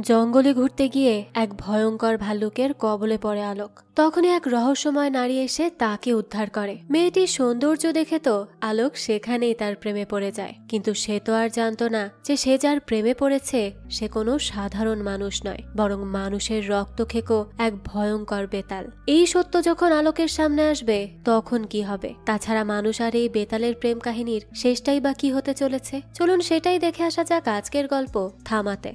জঙ্গলে ঘুরতে গিয়ে এক ভয়ঙ্কর ভাল্লুকের কবলে পড়ে আলোক। তখনই এক রহস্যময় নারী এসে তাকে উদ্ধার করে। মেয়েটির সৌন্দর্য দেখে তো আলোক সেখানেই তার প্রেমে পড়ে যায়, কিন্তু সে তো আর জানতো না যে সে যার প্রেমে পড়েছে সে কোনো সাধারণ মানুষ নয়, বরং মানুষের রক্ত খেকো এক ভয়ঙ্কর বেতাল। এই সত্য যখন আলোকের সামনে আসবে তখন কি হবে? তাছাড়া মানুষ আর এই বেতালের প্রেম কাহিনীর শেষটাই বা কি হতে চলেছে, চলুন সেটাই দেখে আসা যাক আজকের গল্প থামাতে।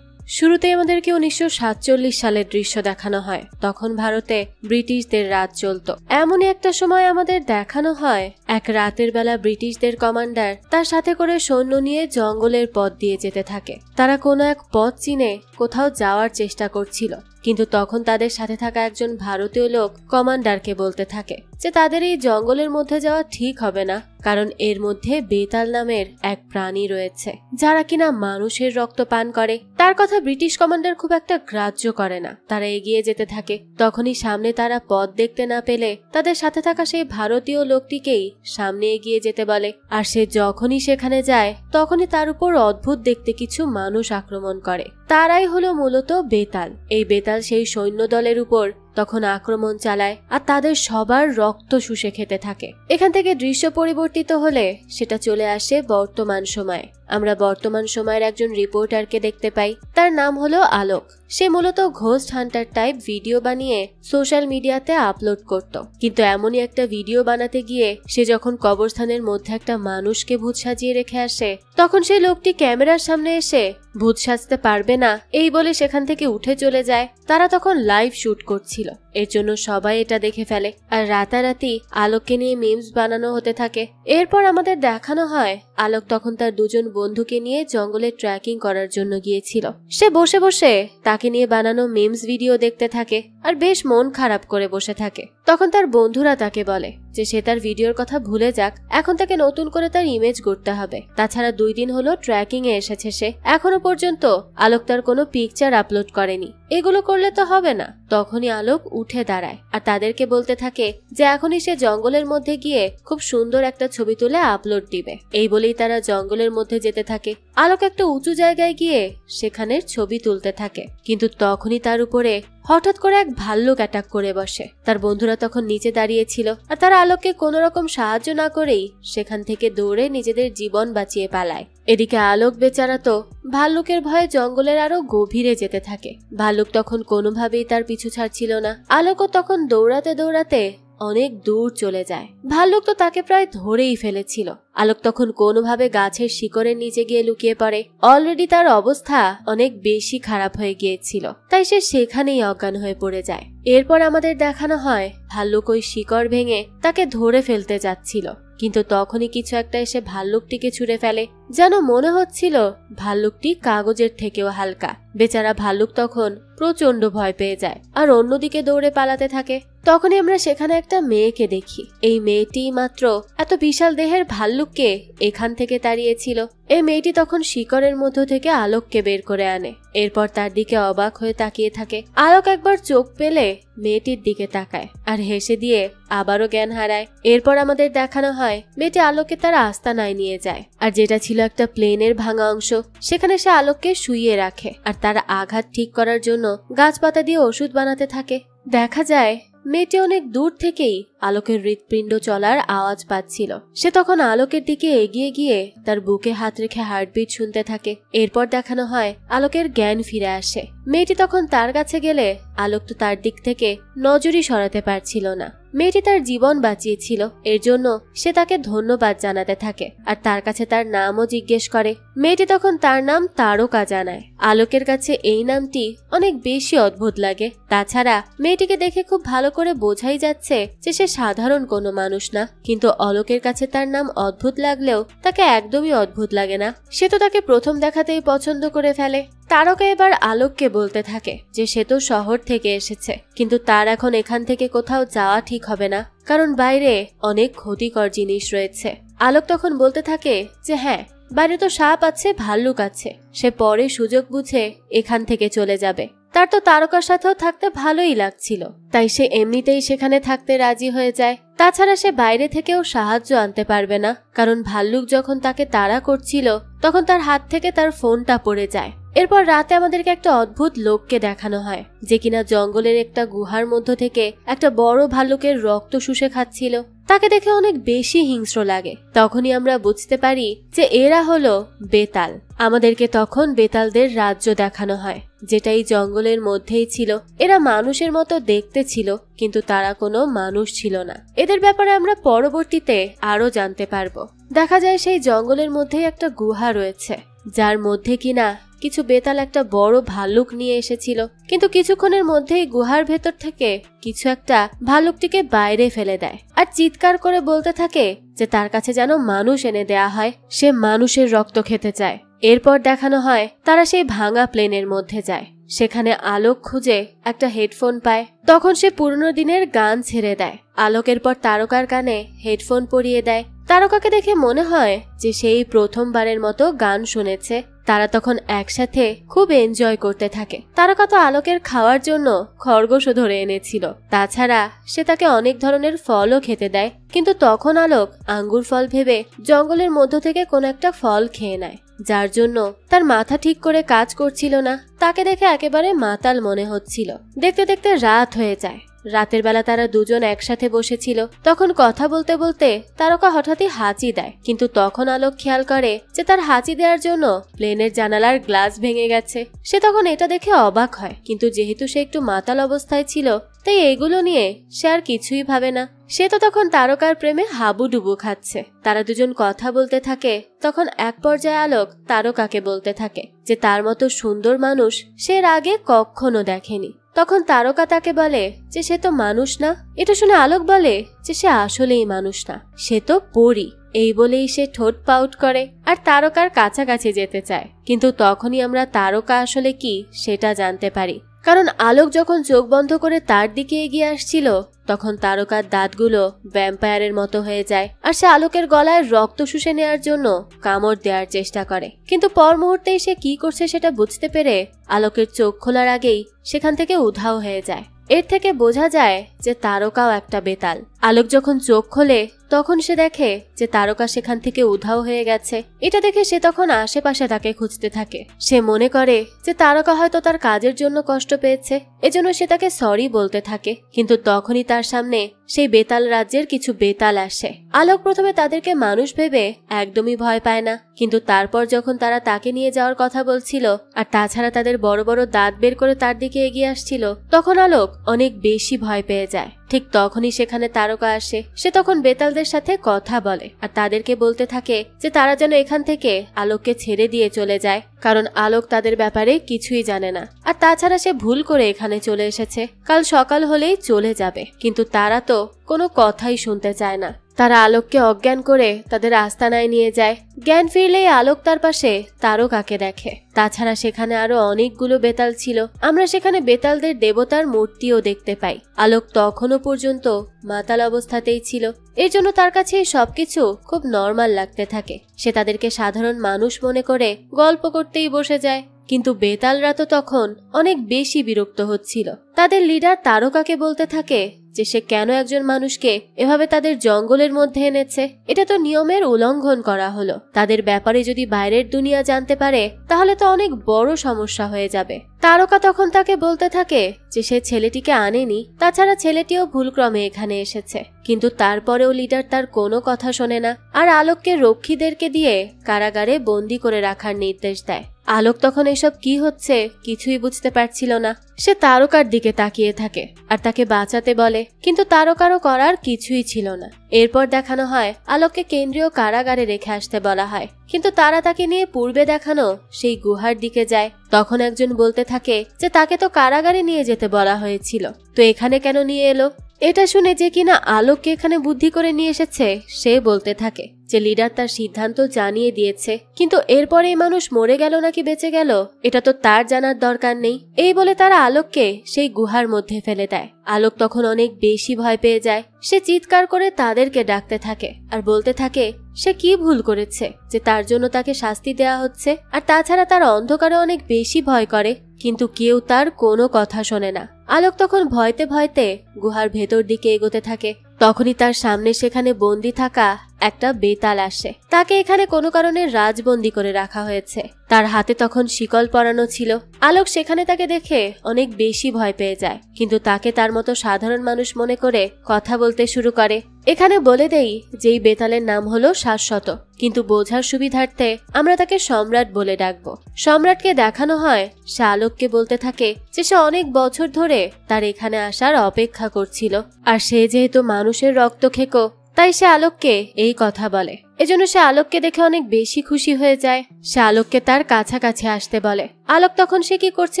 শুরুতে আমাদেরকে 1947 সালের দৃশ্য দেখানো হয়। তখন ভারতে ব্রিটিশদের রাজ চলত। এমনই একটা সময় আমাদের দেখানো হয় এক রাতের বেলা ব্রিটিশদের কমান্ডার তার সাথে করে সৈন্য নিয়ে জঙ্গলের পথ দিয়ে যেতে থাকে। তারা কোনো এক পথ চিনে কোথাও যাওয়ার চেষ্টা করছিল, কিন্তু তখন তাদের সাথে থাকা একজন ভারতীয় লোক কমান্ডারকে বলতে থাকে যে তাদের এই জঙ্গলের মধ্যে যাওয়া ঠিক হবে না, কারণ এর মধ্যে বেতাল নামের এক প্রাণী রয়েছে যারা কিনা মানুষের রক্ত পান করে। তার কথা ব্রিটিশ কমান্ডার খুব একটা গ্রাহ্য করে না। তারা এগিয়ে যেতে থাকে। তখনই সামনে তারা পথ দেখতে না পেলে তাদের সাথে থাকা সেই ভারতীয় লোকটিকেই সামনে এগিয়ে যেতে বলে। আর সে যখনই সেখানে যায় তখনই তার উপর অদ্ভুত দেখতে কিছু মানুষ আক্রমণ করে। তারাই হলো মূলত বেতাল। এই বেতাল সেই সৈন্য দলের উপর তখন আক্রমণ চালায় আর তাদের সবার রক্ত শুষে খেতে থাকে। এখান থেকে দৃশ্য পরিবর্তিত হলে সেটা চলে আসে বর্তমান সময়ে। আমরা বর্তমান সময়ের একজন রিপোর্টারকে দেখতে পাই। তার নাম হলো আলোক। সে মূলত ঘোস্ট হান্টার টাইপ ভিডিও বানিয়ে সোশ্যাল মিডিয়াতে আপলোড করত। কিন্তু এমনই একটা ভিডিও বানাতে গিয়ে সে যখন কবরস্থানের মধ্যে একটা মানুষকে ভূত সাজিয়ে রেখে আসে, তখন সেই লোকটি ক্যামেরার সামনে এসে ভূত সাজতে পারবে না এই বলে সেখান থেকে উঠে চলে যায়। তারা তখন লাইভ শুট করছিল, এর জন্য সবাই এটা দেখে ফেলে আর রাতারাতি আলোককে নিয়ে মিমস বানানো হতে থাকে। এরপর আমাদের দেখানো হয় আলোক তখন তার দুজন বন্ধুকে নিয়ে জঙ্গলে ট্রেকিং করার জন্য গিয়েছিল। সে বসে বসে তাকে নিয়ে বানানো মিমস ভিডিও দেখতে থাকে আর বেশ মন খারাপ করে বসে থাকে। তখন তার বন্ধুরা তাকে বলে যে সে তার ভিডিওর কথা ভুলে যাক, এখন তাকে নতুন করে তার ইমেজ করতে হবে। তাছাড়া 2 দিন হলো ট্রেকিং এ এসেছে সে, এখনো পর্যন্ত আলোক তার কোনো পিকচার আপলোড করেনি। এগুলো করলে তো হবে না। তখনই আলোক উঠে দাঁড়ায় আর তাদেরকে বলতে থাকে যে এখনই সে জঙ্গলের মধ্যে গিয়ে খুব সুন্দর একটা ছবি তুলে আপলোড দিবে। এই বলেই তারা জঙ্গলের মধ্যে যেতে থাকে। আলোক একটা উঁচু জায়গায় গিয়ে সেখানের ছবি তুলতে থাকে, কিন্তু তখনই তার উপরে হঠাৎ করে এক ভাল্লুক অ্যাটাক করে বসে। তার বন্ধুরা তখন নিচে দাঁড়িয়েছিল আর তারা আলোককে কোনো রকম সাহায্য না করেই সেখান থেকে দৌড়ে নিজেদের জীবন বাঁচিয়ে পালায়। এদিকে আলোক বেচারা তো ভাল্লুকের ভয়ে জঙ্গলের আরো গভীরে যেতে থাকে। ভাল্লুক তখন কোনোভাবেই তার পিছু ছাড়ছিল না। আলোকও তখন দৌড়াতে দৌড়াতে অনেক দূর চলে যায়। ভাল্লুক তো তাকে প্রায় ধরেই ফেলেছিল। আলোক তখন কোনোভাবে গাছের শিকড়ের নিচে গিয়ে লুকিয়ে পড়ে। অলরেডি তার অবস্থা অনেক বেশি খারাপ হয়ে গিয়েছিল, তাই সে সেখানেই অজ্ঞান হয়ে পড়ে যায়। এরপর আমাদের দেখানো হয় ভাল্লুক ওই শিকড় ভেঙে তাকে ধরে ফেলতে যাচ্ছিল, কিন্তু তখনই কিছু একটা এসে ভাল্লুকটিকে ছুঁড়ে ফেলে। যেন মনে হচ্ছিল ভাল্লুকটি কাগজের থেকেও হালকা। বেচারা ভাল্লুক তখন প্রচন্ড ভয় পেয়ে যায় আর অন্যদিকে দৌড়ে পালাতে থাকে। তখনই আমরা সেখানে একটা মেয়েকে দেখি। এই মেয়েটি মাত্র এত বিশাল দেহের ভাল্লুককে এখান থেকে তাড়িয়েছিল। এই মেয়েটি তখন শিকড়ের মধ্য থেকে আলোককে বের করে আনে। এরপর তার দিকে অবাক হয়ে তাকিয়ে থাকে। আলোক একবার চোখ পেলে মেয়েটির দিকে তাকায় আর হেসে দিয়ে আবারও জ্ঞান হারায়। এরপর আমাদের দেখানো হয় মেয়েটি আলোককে তার আস্তানায় নিয়ে যায় আর যেটা ছিল একটা প্লেনের ভাঙা অংশ, সেখানে সে আলোককে শুইয়ে রাখে আর তার আঘাত ঠিক করার জন্য গাছপাতা দিয়ে ওষুধ বানাতে থাকে। দেখা যায় মেয়েটি অনেক দূর থেকেই আলোকের হৃৎপিণ্ড চলার আওয়াজ পাচ্ছিল। সে তখন আলোকের দিকে এগিয়ে গিয়ে তার বুকে হাত রেখে হার্টবিট শুনতে থাকে। এরপর দেখানো হয় আলোকের জ্ঞান ফিরে আসে। মেয়েটি তখন তার কাছে গেলে আলোক তো তার দিক থেকে নজরই সরাতে পারছিল না। মেয়েটি তার জীবন বাঁচিয়েছিল, এর জন্য সে তাকে ধন্যবাদ জানাতে থাকে আর তার কাছে তার নামও জিজ্ঞেস করে। মেয়েটি তখন তার নাম তারকা জানায়। আলোকের কাছে এই নামটি অনেক বেশি অদ্ভুত লাগে। তাছাড়া মেয়েটিকে দেখে খুব ভালো করে বোঝাই যাচ্ছে যে সে সাধারণ কোনো মানুষ না, কিন্তু আলোকের কাছে তার নাম অদ্ভুত লাগলেও তাকে একদমই অদ্ভুত লাগে না। সে তো তাকে প্রথম দেখাতেই পছন্দ করে ফেলে। তারকা এবার আলোককে বলতে থাকে যে সে তো শহর থেকে এসেছে, কিন্তু তার এখন এখান থেকে কোথাও যাওয়া ঠিক হবে না, কারণ বাইরে অনেক ক্ষতিকর জিনিস রয়েছে। আলোক তখন বলতে থাকে যে হ্যাঁ, বাইরে তো সাপ আছে, ভাল্লুক আছে, সে পরে সুযোগ বুঝে এখান থেকে চলে যাবে। তার তো তারকার সাথেও থাকতে ভালোই লাগছিল, তাই সে এমনিতেই সেখানে থাকতে রাজি হয়ে যায়। তাছাড়া সে বাইরে থেকেও সাহায্য আনতে পারবে না, কারণ ভাল্লুক যখন তাকে তাড়া করছিল তখন তার হাত থেকে তার ফোনটা পড়ে যায়। এরপর রাতে আমাদেরকে একটা অদ্ভুত লোককে দেখানো হয় যে কিনা জঙ্গলের একটা গুহার মধ্য থেকে একটা বড় ভাল্লুকের রক্ত শুষে খাচ্ছিল। তাকে দেখে অনেক বেশি হিংস্র লাগে। তখনই আমরা বুঝতে পারি যে এরা হলো বেতাল। আমাদেরকে তখন বেতালদের রাজ্য দেখানো হয়, যেটা এই জঙ্গলের মধ্যেই ছিল। এরা মানুষের মতো দেখতে ছিল, কিন্তু তারা কোনো মানুষ ছিল না। এদের ব্যাপারে আমরা পরবর্তীতে আরো জানতে পারবো। দেখা যায় সেই জঙ্গলের মধ্যেই একটা গুহা রয়েছে, যার মধ্যে কিনা কিছু বেতাল একটা বড় ভাল্লুক নিয়ে এসেছিল। কিন্তু কিছুক্ষণের মধ্যেই গুহার ভেতর থেকে কিছু একটা ভাল্লুকটিকে বাইরে ফেলে দেয় আর চিৎকার করে বলতে থাকে যে তার কাছে যেন মানুষ এনে দেয়া হয়, সে মানুষের রক্ত খেতে চায়। এরপর দেখানো হয় তারা সেই ভাঙা প্লেনের মধ্যে যায়। সেখানে আলোক খুঁজে একটা হেডফোন পায়। তখন সে পুরনো দিনের গান ছেড়ে দেয়। আলোকের পর তারকার কানে হেডফোন পরিয়ে দেয়। তারকাকে দেখে মনে হয় যে সেই প্রথমবারের মতো গান শুনেছে। তারা তখন একসাথে খুব এনজয় করতে থাকে। তারকা তো আলোকের খাওয়ার জন্য খরগোশও ধরে এনেছিল। তাছাড়া সে তাকে অনেক ধরনের ফলও খেতে দেয়। কিন্তু তখন আলোক আঙ্গুর ফল ভেবে জঙ্গলের মধ্য থেকে কোন একটা ফল খেয়ে নেয়, যার জন্য তার মাথা ঠিক করে কাজ করছিল না। তাকে দেখে একেবারে মাতাল মনে হচ্ছিল। দেখতে দেখতে রাত হয়ে যায়। রাতের বেলা তারা দুজন একসাথে বসেছিল। তখন কথা বলতে বলতে তারকা হঠাৎই হাঁচি দেয়। কিন্তু তখন আলোক খেয়াল করে যে তার হাঁচি দেওয়ার জন্য প্লেনের জানালার গ্লাস ভেঙে গেছে। সে তখন এটা দেখে অবাক হয়, কিন্তু যেহেতু সে একটু মাতাল অবস্থায় ছিল তাই এগুলো নিয়ে সে আর কিছুই ভাবে না। সে তো তখন তারকার প্রেমে হাবুডুবু খাচ্ছে। তারা দুজন কথা বলতে থাকে। তখন এক পর্যায়ে আলোক তারকাকে বলতে থাকে যে তার মতো সুন্দর মানুষ সে এর আগে কখনো দেখেনি। তখন তারকা তাকে বলে যে সে তো মানুষ না। এটা শুনে আলোক বলে যে সে আসলেই মানুষ না, সে তো পরী। এই বলেই সে ঠোঁট পাউট করে আর তারকার কাছাকাছি যেতে চায়। কিন্তু তখনই আমরা তারকা আসলে কি সেটা জানতে পারি, কারণ আলোক যখন চোখ বন্ধ করে তার দিকে এগিয়ে আসছিল তখন তারকার দাঁতগুলো ভ্যাম্পায়ারের মতো হয়ে যায় আর সে আলোকের গলায় রক্ত শুষে নেওয়ার জন্য কামড় দেওয়ার চেষ্টা করে। কিন্তু পর মুহূর্তেই সে কি করছে সেটা বুঝতে পেরে আলোকের চোখ খোলার আগেই সেখান থেকে উধাও হয়ে যায়। এর থেকে বোঝা যায় যে তারকাও একটা বেতাল। আলোক যখন চোখ খোলে তখন সে দেখে যে তারকা সেখান থেকে উধাও হয়ে গেছে। এটা দেখে সে তখন আশেপাশে তাকে খুঁজতে থাকে। সে মনে করে যে তারকা হয়তো তার কাজের জন্য কষ্ট পেয়েছে, এজন্য সে তাকে সরি বলতে থাকে। কিন্তু তখনই তার সামনে সেই বেতাল রাজ্যের কিছু বেতাল আসে। আলোক প্রথমে তাদেরকে মানুষ ভেবে একদমই ভয় পায় না, কিন্তু তারপর যখন তারা তাকে নিয়ে যাওয়ার কথা বলছিল আর তাছাড়া তাদের বড় বড় দাঁত বের করে তার দিকে এগিয়ে আসছিল তখন আলোক অনেক বেশি ভয় পেয়ে যায়। ঠিক তখনই সেখানে তারকা আসে। সে তখন বেতালদের সাথে কথা বলে আর তাদেরকে বলতে থাকে যে তারা যেন এখান থেকে আলোককে ছেড়ে দিয়ে চলে যায়, কারণ আলোক তাদের ব্যাপারে কিছুই জানে না। আর তাছাড়া সে ভুল করে এখানে চলে এসেছে, কাল সকাল হলেই চলে যাবে। কিন্তু তারা তো কোনো কথাই শুনতে চায় না। তারা আলোককে অজ্ঞান করে তাদের আস্তানায় নিয়ে যায়। জ্ঞান ফিরলেই আলোক তার পাশে তারকাকে দেখে। তাছাড়া সেখানে আরো অনেকগুলো বেতাল ছিল। আমরা সেখানে বেতালদের দেবতার মূর্তিও দেখতে পাই। আলোক তখনও পর্যন্ত মাতাল অবস্থাতেই ছিল, এর জন্য তার কাছে সবকিছু খুব নর্মাল লাগতে থাকে। সে তাদেরকে সাধারণ মানুষ মনে করে গল্প করতেই বসে যায়। কিন্তু বেতালরা তো তখন অনেক বেশি বিরক্ত হচ্ছিল। তাদের লিডার তারকাকে বলতে থাকে যে সে কেন একজন মানুষকে এভাবে তাদের জঙ্গলের মধ্যে এনেছে। এটা তো নিয়মের উল্লঙ্ঘন করা হলো। তাদের ব্যাপারে যদি বাইরের দুনিয়া জানতে পারে তাহলে তো অনেক বড় সমস্যা হয়ে যাবে। তারকা তখন তাকে বলতে থাকে যে সে ছেলেটিকে আনেনি, তাছাড়া ছেলেটিও ভুলক্রমে এখানে এসেছে। কিন্তু তারপরেও লিডার তার কোনো কথা শোনে না আর আলোককে রক্ষীদেরকে দিয়ে কারাগারে বন্দি করে রাখার নির্দেশ দেয়। আলোক তখন এসব কি হচ্ছে কিছুই বুঝতে পারছিল না। সে তারকার দিকে তাকিয়ে থাকে আর তাকে বাঁচাতে বলে, কিন্তু তারকারও করার কিছুই ছিল না। এরপর দেখানো হয় আলোককে কেন্দ্রীয় কারাগারে রেখে আসতে বলা হয়, কিন্তু তারা তাকে নিয়ে পূর্বে দেখানো সেই গুহার দিকে যায়। তখন একজন বলতে থাকে যে তাকে তো কারাগারে নিয়ে যেতে বলা হয়েছিল, তো এখানে কেন নিয়ে এলো? এটা শুনে যে কিনা আলোককে এখানে বুদ্ধি করে নিয়ে এসেছে সে বলতে থাকে যে লিডার তার সিদ্ধান্ত জানিয়ে দিয়েছে, কিন্তু এরপরে এই মানুষ মরে গেল নাকি বেঁচে গেল এটা তো তার জানার দরকার নেই। এই বলে তারা আলোককে সেই গুহার মধ্যে ফেলে দেয়। আলোক তখন অনেক বেশি ভয় পেয়ে যায়। সে চিৎকার করে তাদেরকে ডাকতে থাকে আর বলতে থাকে সে কি ভুল করেছে যে তার জন্য তাকে শাস্তি দেয়া হচ্ছে। আর তাছাড়া তার অন্ধকারে অনেক বেশি ভয় করে, কিন্তু কেউ তার কোনো কথা শোনে না। আলোক তখন ভয়তে ভয়তে গুহার ভেতর দিকে এগোতে থাকে। তখনই তার সামনে সেখানে বন্দি থাকা একটা বেতাল আসে। তাকে এখানে কোনো কারণে রাজবন্দি করে রাখা হয়েছে। তার হাতে তখন শিকল পরানো ছিল। আলোক সেখানে তাকে দেখে অনেক বেশি ভয় পেয়ে যায়, কিন্তু তাকে তার মতো সাধারণ মানুষ মনে করে কথা বলতে শুরু করে। এখানে বলে দেই যে এই বেতালের নাম হলো শাশ্বত, কিন্তু বোঝার সুবিধার্থে আমরা তাকে সম্রাট বলে ডাকবো। সম্রাটকে দেখানো হয় সে আলোককে বলতে থাকে যে সে অনেক বছর ধরে তার এখানে আসার অপেক্ষা করছিল, আর সে যেহেতু মানুষের রক্ত খেকো তাই সে আলোককে এই কথা বলে। এজন্য সে আলোককে দেখে অনেক বেশি খুশি হয়ে যায়। সে আলোককে তার কাছাকাছি আসতে বলে। আলোক তখন সে কি করছে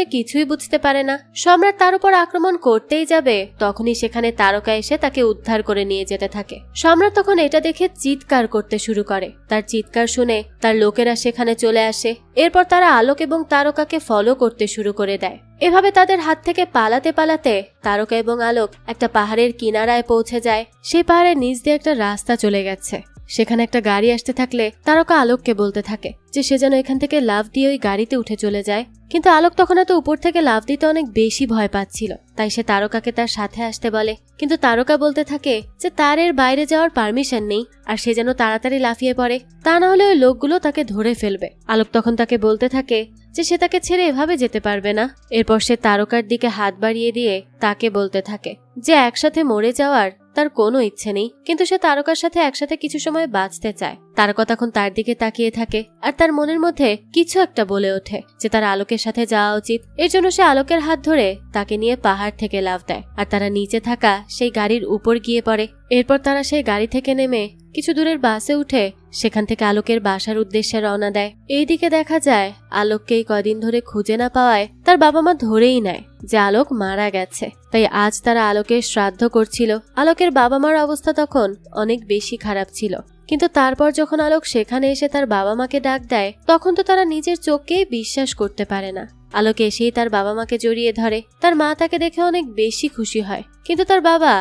কিছুই বুঝতে পারে না। সম্রাট তার উপর আক্রমণ করতেই যাবে, তখনই সেখানে তারকা এসে তাকে উদ্ধার করে নিয়ে যেতে থাকে। সম্রাট তখন এটা দেখে চিৎকার করতে শুরু করে। তার চিৎকার শুনে তার লোকেরা সেখানে চলে আসে। এরপর তারা আলোক এবং তারকাকে ফলো করতে শুরু করে দেয়। এভাবে তাদের হাত থেকে পালাতে পালাতে তারকা এবং আলোক একটা পাহাড়ের কিনারায় পৌঁছে যায়। সেই পাহাড়ের নিচ দিয়ে একটা রাস্তা চলে গেছে। সেখানে একটা গাড়ি আসতে থাকলে তারকা আলোককে বলতে থাকে যে সে যেন এখান থেকে লাফ দিয়ে ওই গাড়িতে উঠে চলে যায়। কিন্তু আলোক তখন এত উপর থেকে লাফ দিতে অনেক বেশি ভয় পাচ্ছিল, তাই সে তারকাকে তার সাথে আসতে বলে। কিন্তু তারকা বলতে থাকে যে তার এর বাইরে যাওয়ার পারমিশন নেই, আর সে যেন তাড়াতাড়ি লাফিয়ে পড়ে, তা না হলে ওই লোকগুলো তাকে ধরে ফেলবে। আলোক তখন তাকে বলতে থাকে যে সে তাকে ছেড়ে এভাবে যেতে পারবে না। এরপর সে তারকার দিকে হাত বাড়িয়ে দিয়ে তাকে বলতে থাকে যে একসাথে মরে যাওয়ার তার কোনো ইচ্ছে নেই, কিন্তু সে তারকার সাথে একসাথে কিছু সময় বাঁচতে চায়। তারকা তখন তার দিকে তাকিয়ে থাকে, আর তার মনের মধ্যে কিছু একটা বলে ওঠে যে তার আলোকের সাথে যাওয়া উচিত। এর জন্য সে আলোকের হাত ধরে তাকে নিয়ে পাহাড় থেকে লাফ দেয়, আর তারা নিচে থাকা সেই গাড়ির উপর গিয়ে পড়ে। এরপর তারা সেই গাড়ি থেকে নেমে কিছু দূরের বাসে উঠে সেখান থেকে আলোকের বাসার উদ্দেশ্যে রওনা দেয়। এইদিকে দেখা যায় আলোককে এই কদিন ধরে খুঁজে না পাওয়ায় তার বাবা মা ধরেই নেয় যে আলোক মারা গেছে। তাই আজ তারা আলোকের শ্রাদ্ধ করছিল। আলোকের বাবা মার অবস্থা তখন অনেক বেশি খারাপ ছিল, কিন্তু তারপর যখন আলোক সেখানে এসে তার বাবা মাকে ডাক দেয়, তখন তো তারা নিজের চোখকেই বিশ্বাস করতে পারে না। আলোক এসেই তার বাবা মাকে জড়িয়ে ধরে। তার মা তাকে দেখে অনেক বেশি খুশি হয়, কিন্তু তার বাবা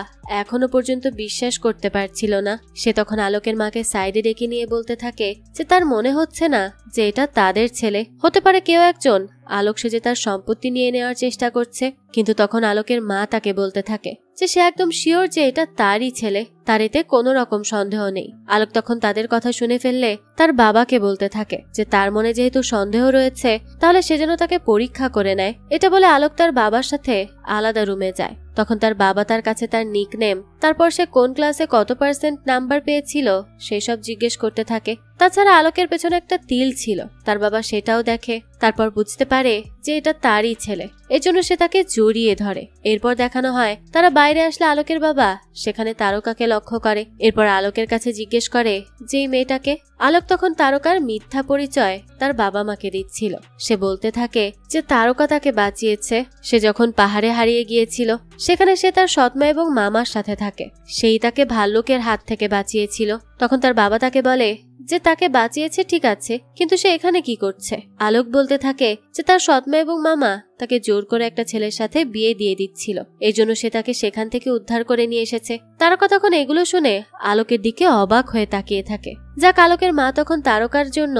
এখনো পর্যন্ত বিশ্বাস করতে পারছিল না। সে তখন আলোকের মাকে সাইডে ডেকে নিয়ে বলতে থাকে যে তার মনে হচ্ছে না যে এটা তাদের ছেলে, হতে পারে কেউ একজন আলোক সেজে তার সম্পত্তি নিয়ে নেওয়ার চেষ্টা করছে। কিন্তু তখন আলোকের মা তাকে বলতে থাকে যে সে একদম শিওর যে এটা তারই ছেলে, তার এতে কোনো রকম সন্দেহ নেই। আলোক তখন তাদের কথা শুনে ফেললে তার বাবাকে বলতে থাকে যে তার মনে যেহেতু সন্দেহ রয়েছে তাহলে সে যেন তাকে পরীক্ষা করে নেয়। এটা বলে আলোক তার বাবার সাথে আলাদা রুমে যায়। তখন তার বাবা তার কাছে তার নিকনেম, তারপর সে কোন ক্লাসে কত % নাম্বার পেয়েছিল সেসব জিজ্ঞেস করতে থাকে। তাছাড়া আলোকের পেছনে একটা তিল ছিল, তার বাবা সেটাও দেখে। তারপর বুঝতে পারে যে এটা তারই ছেলে, এজন্য সে তাকে জড়িয়ে ধরে। এরপর দেখানো হয় তারা বাইরে আসলে আলোকের বাবা সেখানে তারকাকে লক্ষ্য করে। এরপর আলোকের কাছে জিজ্ঞেস করে যে এই মেয়েটাকে। আলোক তখন তারকার মিথ্যা পরিচয় তার বাবা মাকে দিচ্ছিল। সে বলতে থাকে যে তারকা তাকে বাঁচিয়েছে। সে যখন পাহাড়ে হারিয়ে গিয়েছিল সেখানে সে তার সৎমা এবং মামার সাথে থাকে, সেই তাকে ভাল্লুকের হাত থেকে বাঁচিয়েছিল। তখন তার বাবা তাকে বলে যে তাকে বাঁচিয়েছে ঠিক আছে, কিন্তু সে এখানে কি করছে? আলোক বলতে থাকে যে তার সৎমা এবং মামা তাকে জোর করে একটা ছেলের সাথে বিয়ে দিয়ে দিচ্ছিল, এই জন্য সে তাকে সেখান থেকে উদ্ধার করে নিয়ে এসেছে। তারকা তখন এগুলো শুনে আলোকের দিকে অবাক হয়ে তাকিয়ে থাকে। যাক, আলোকের মা তখন তারকার জন্য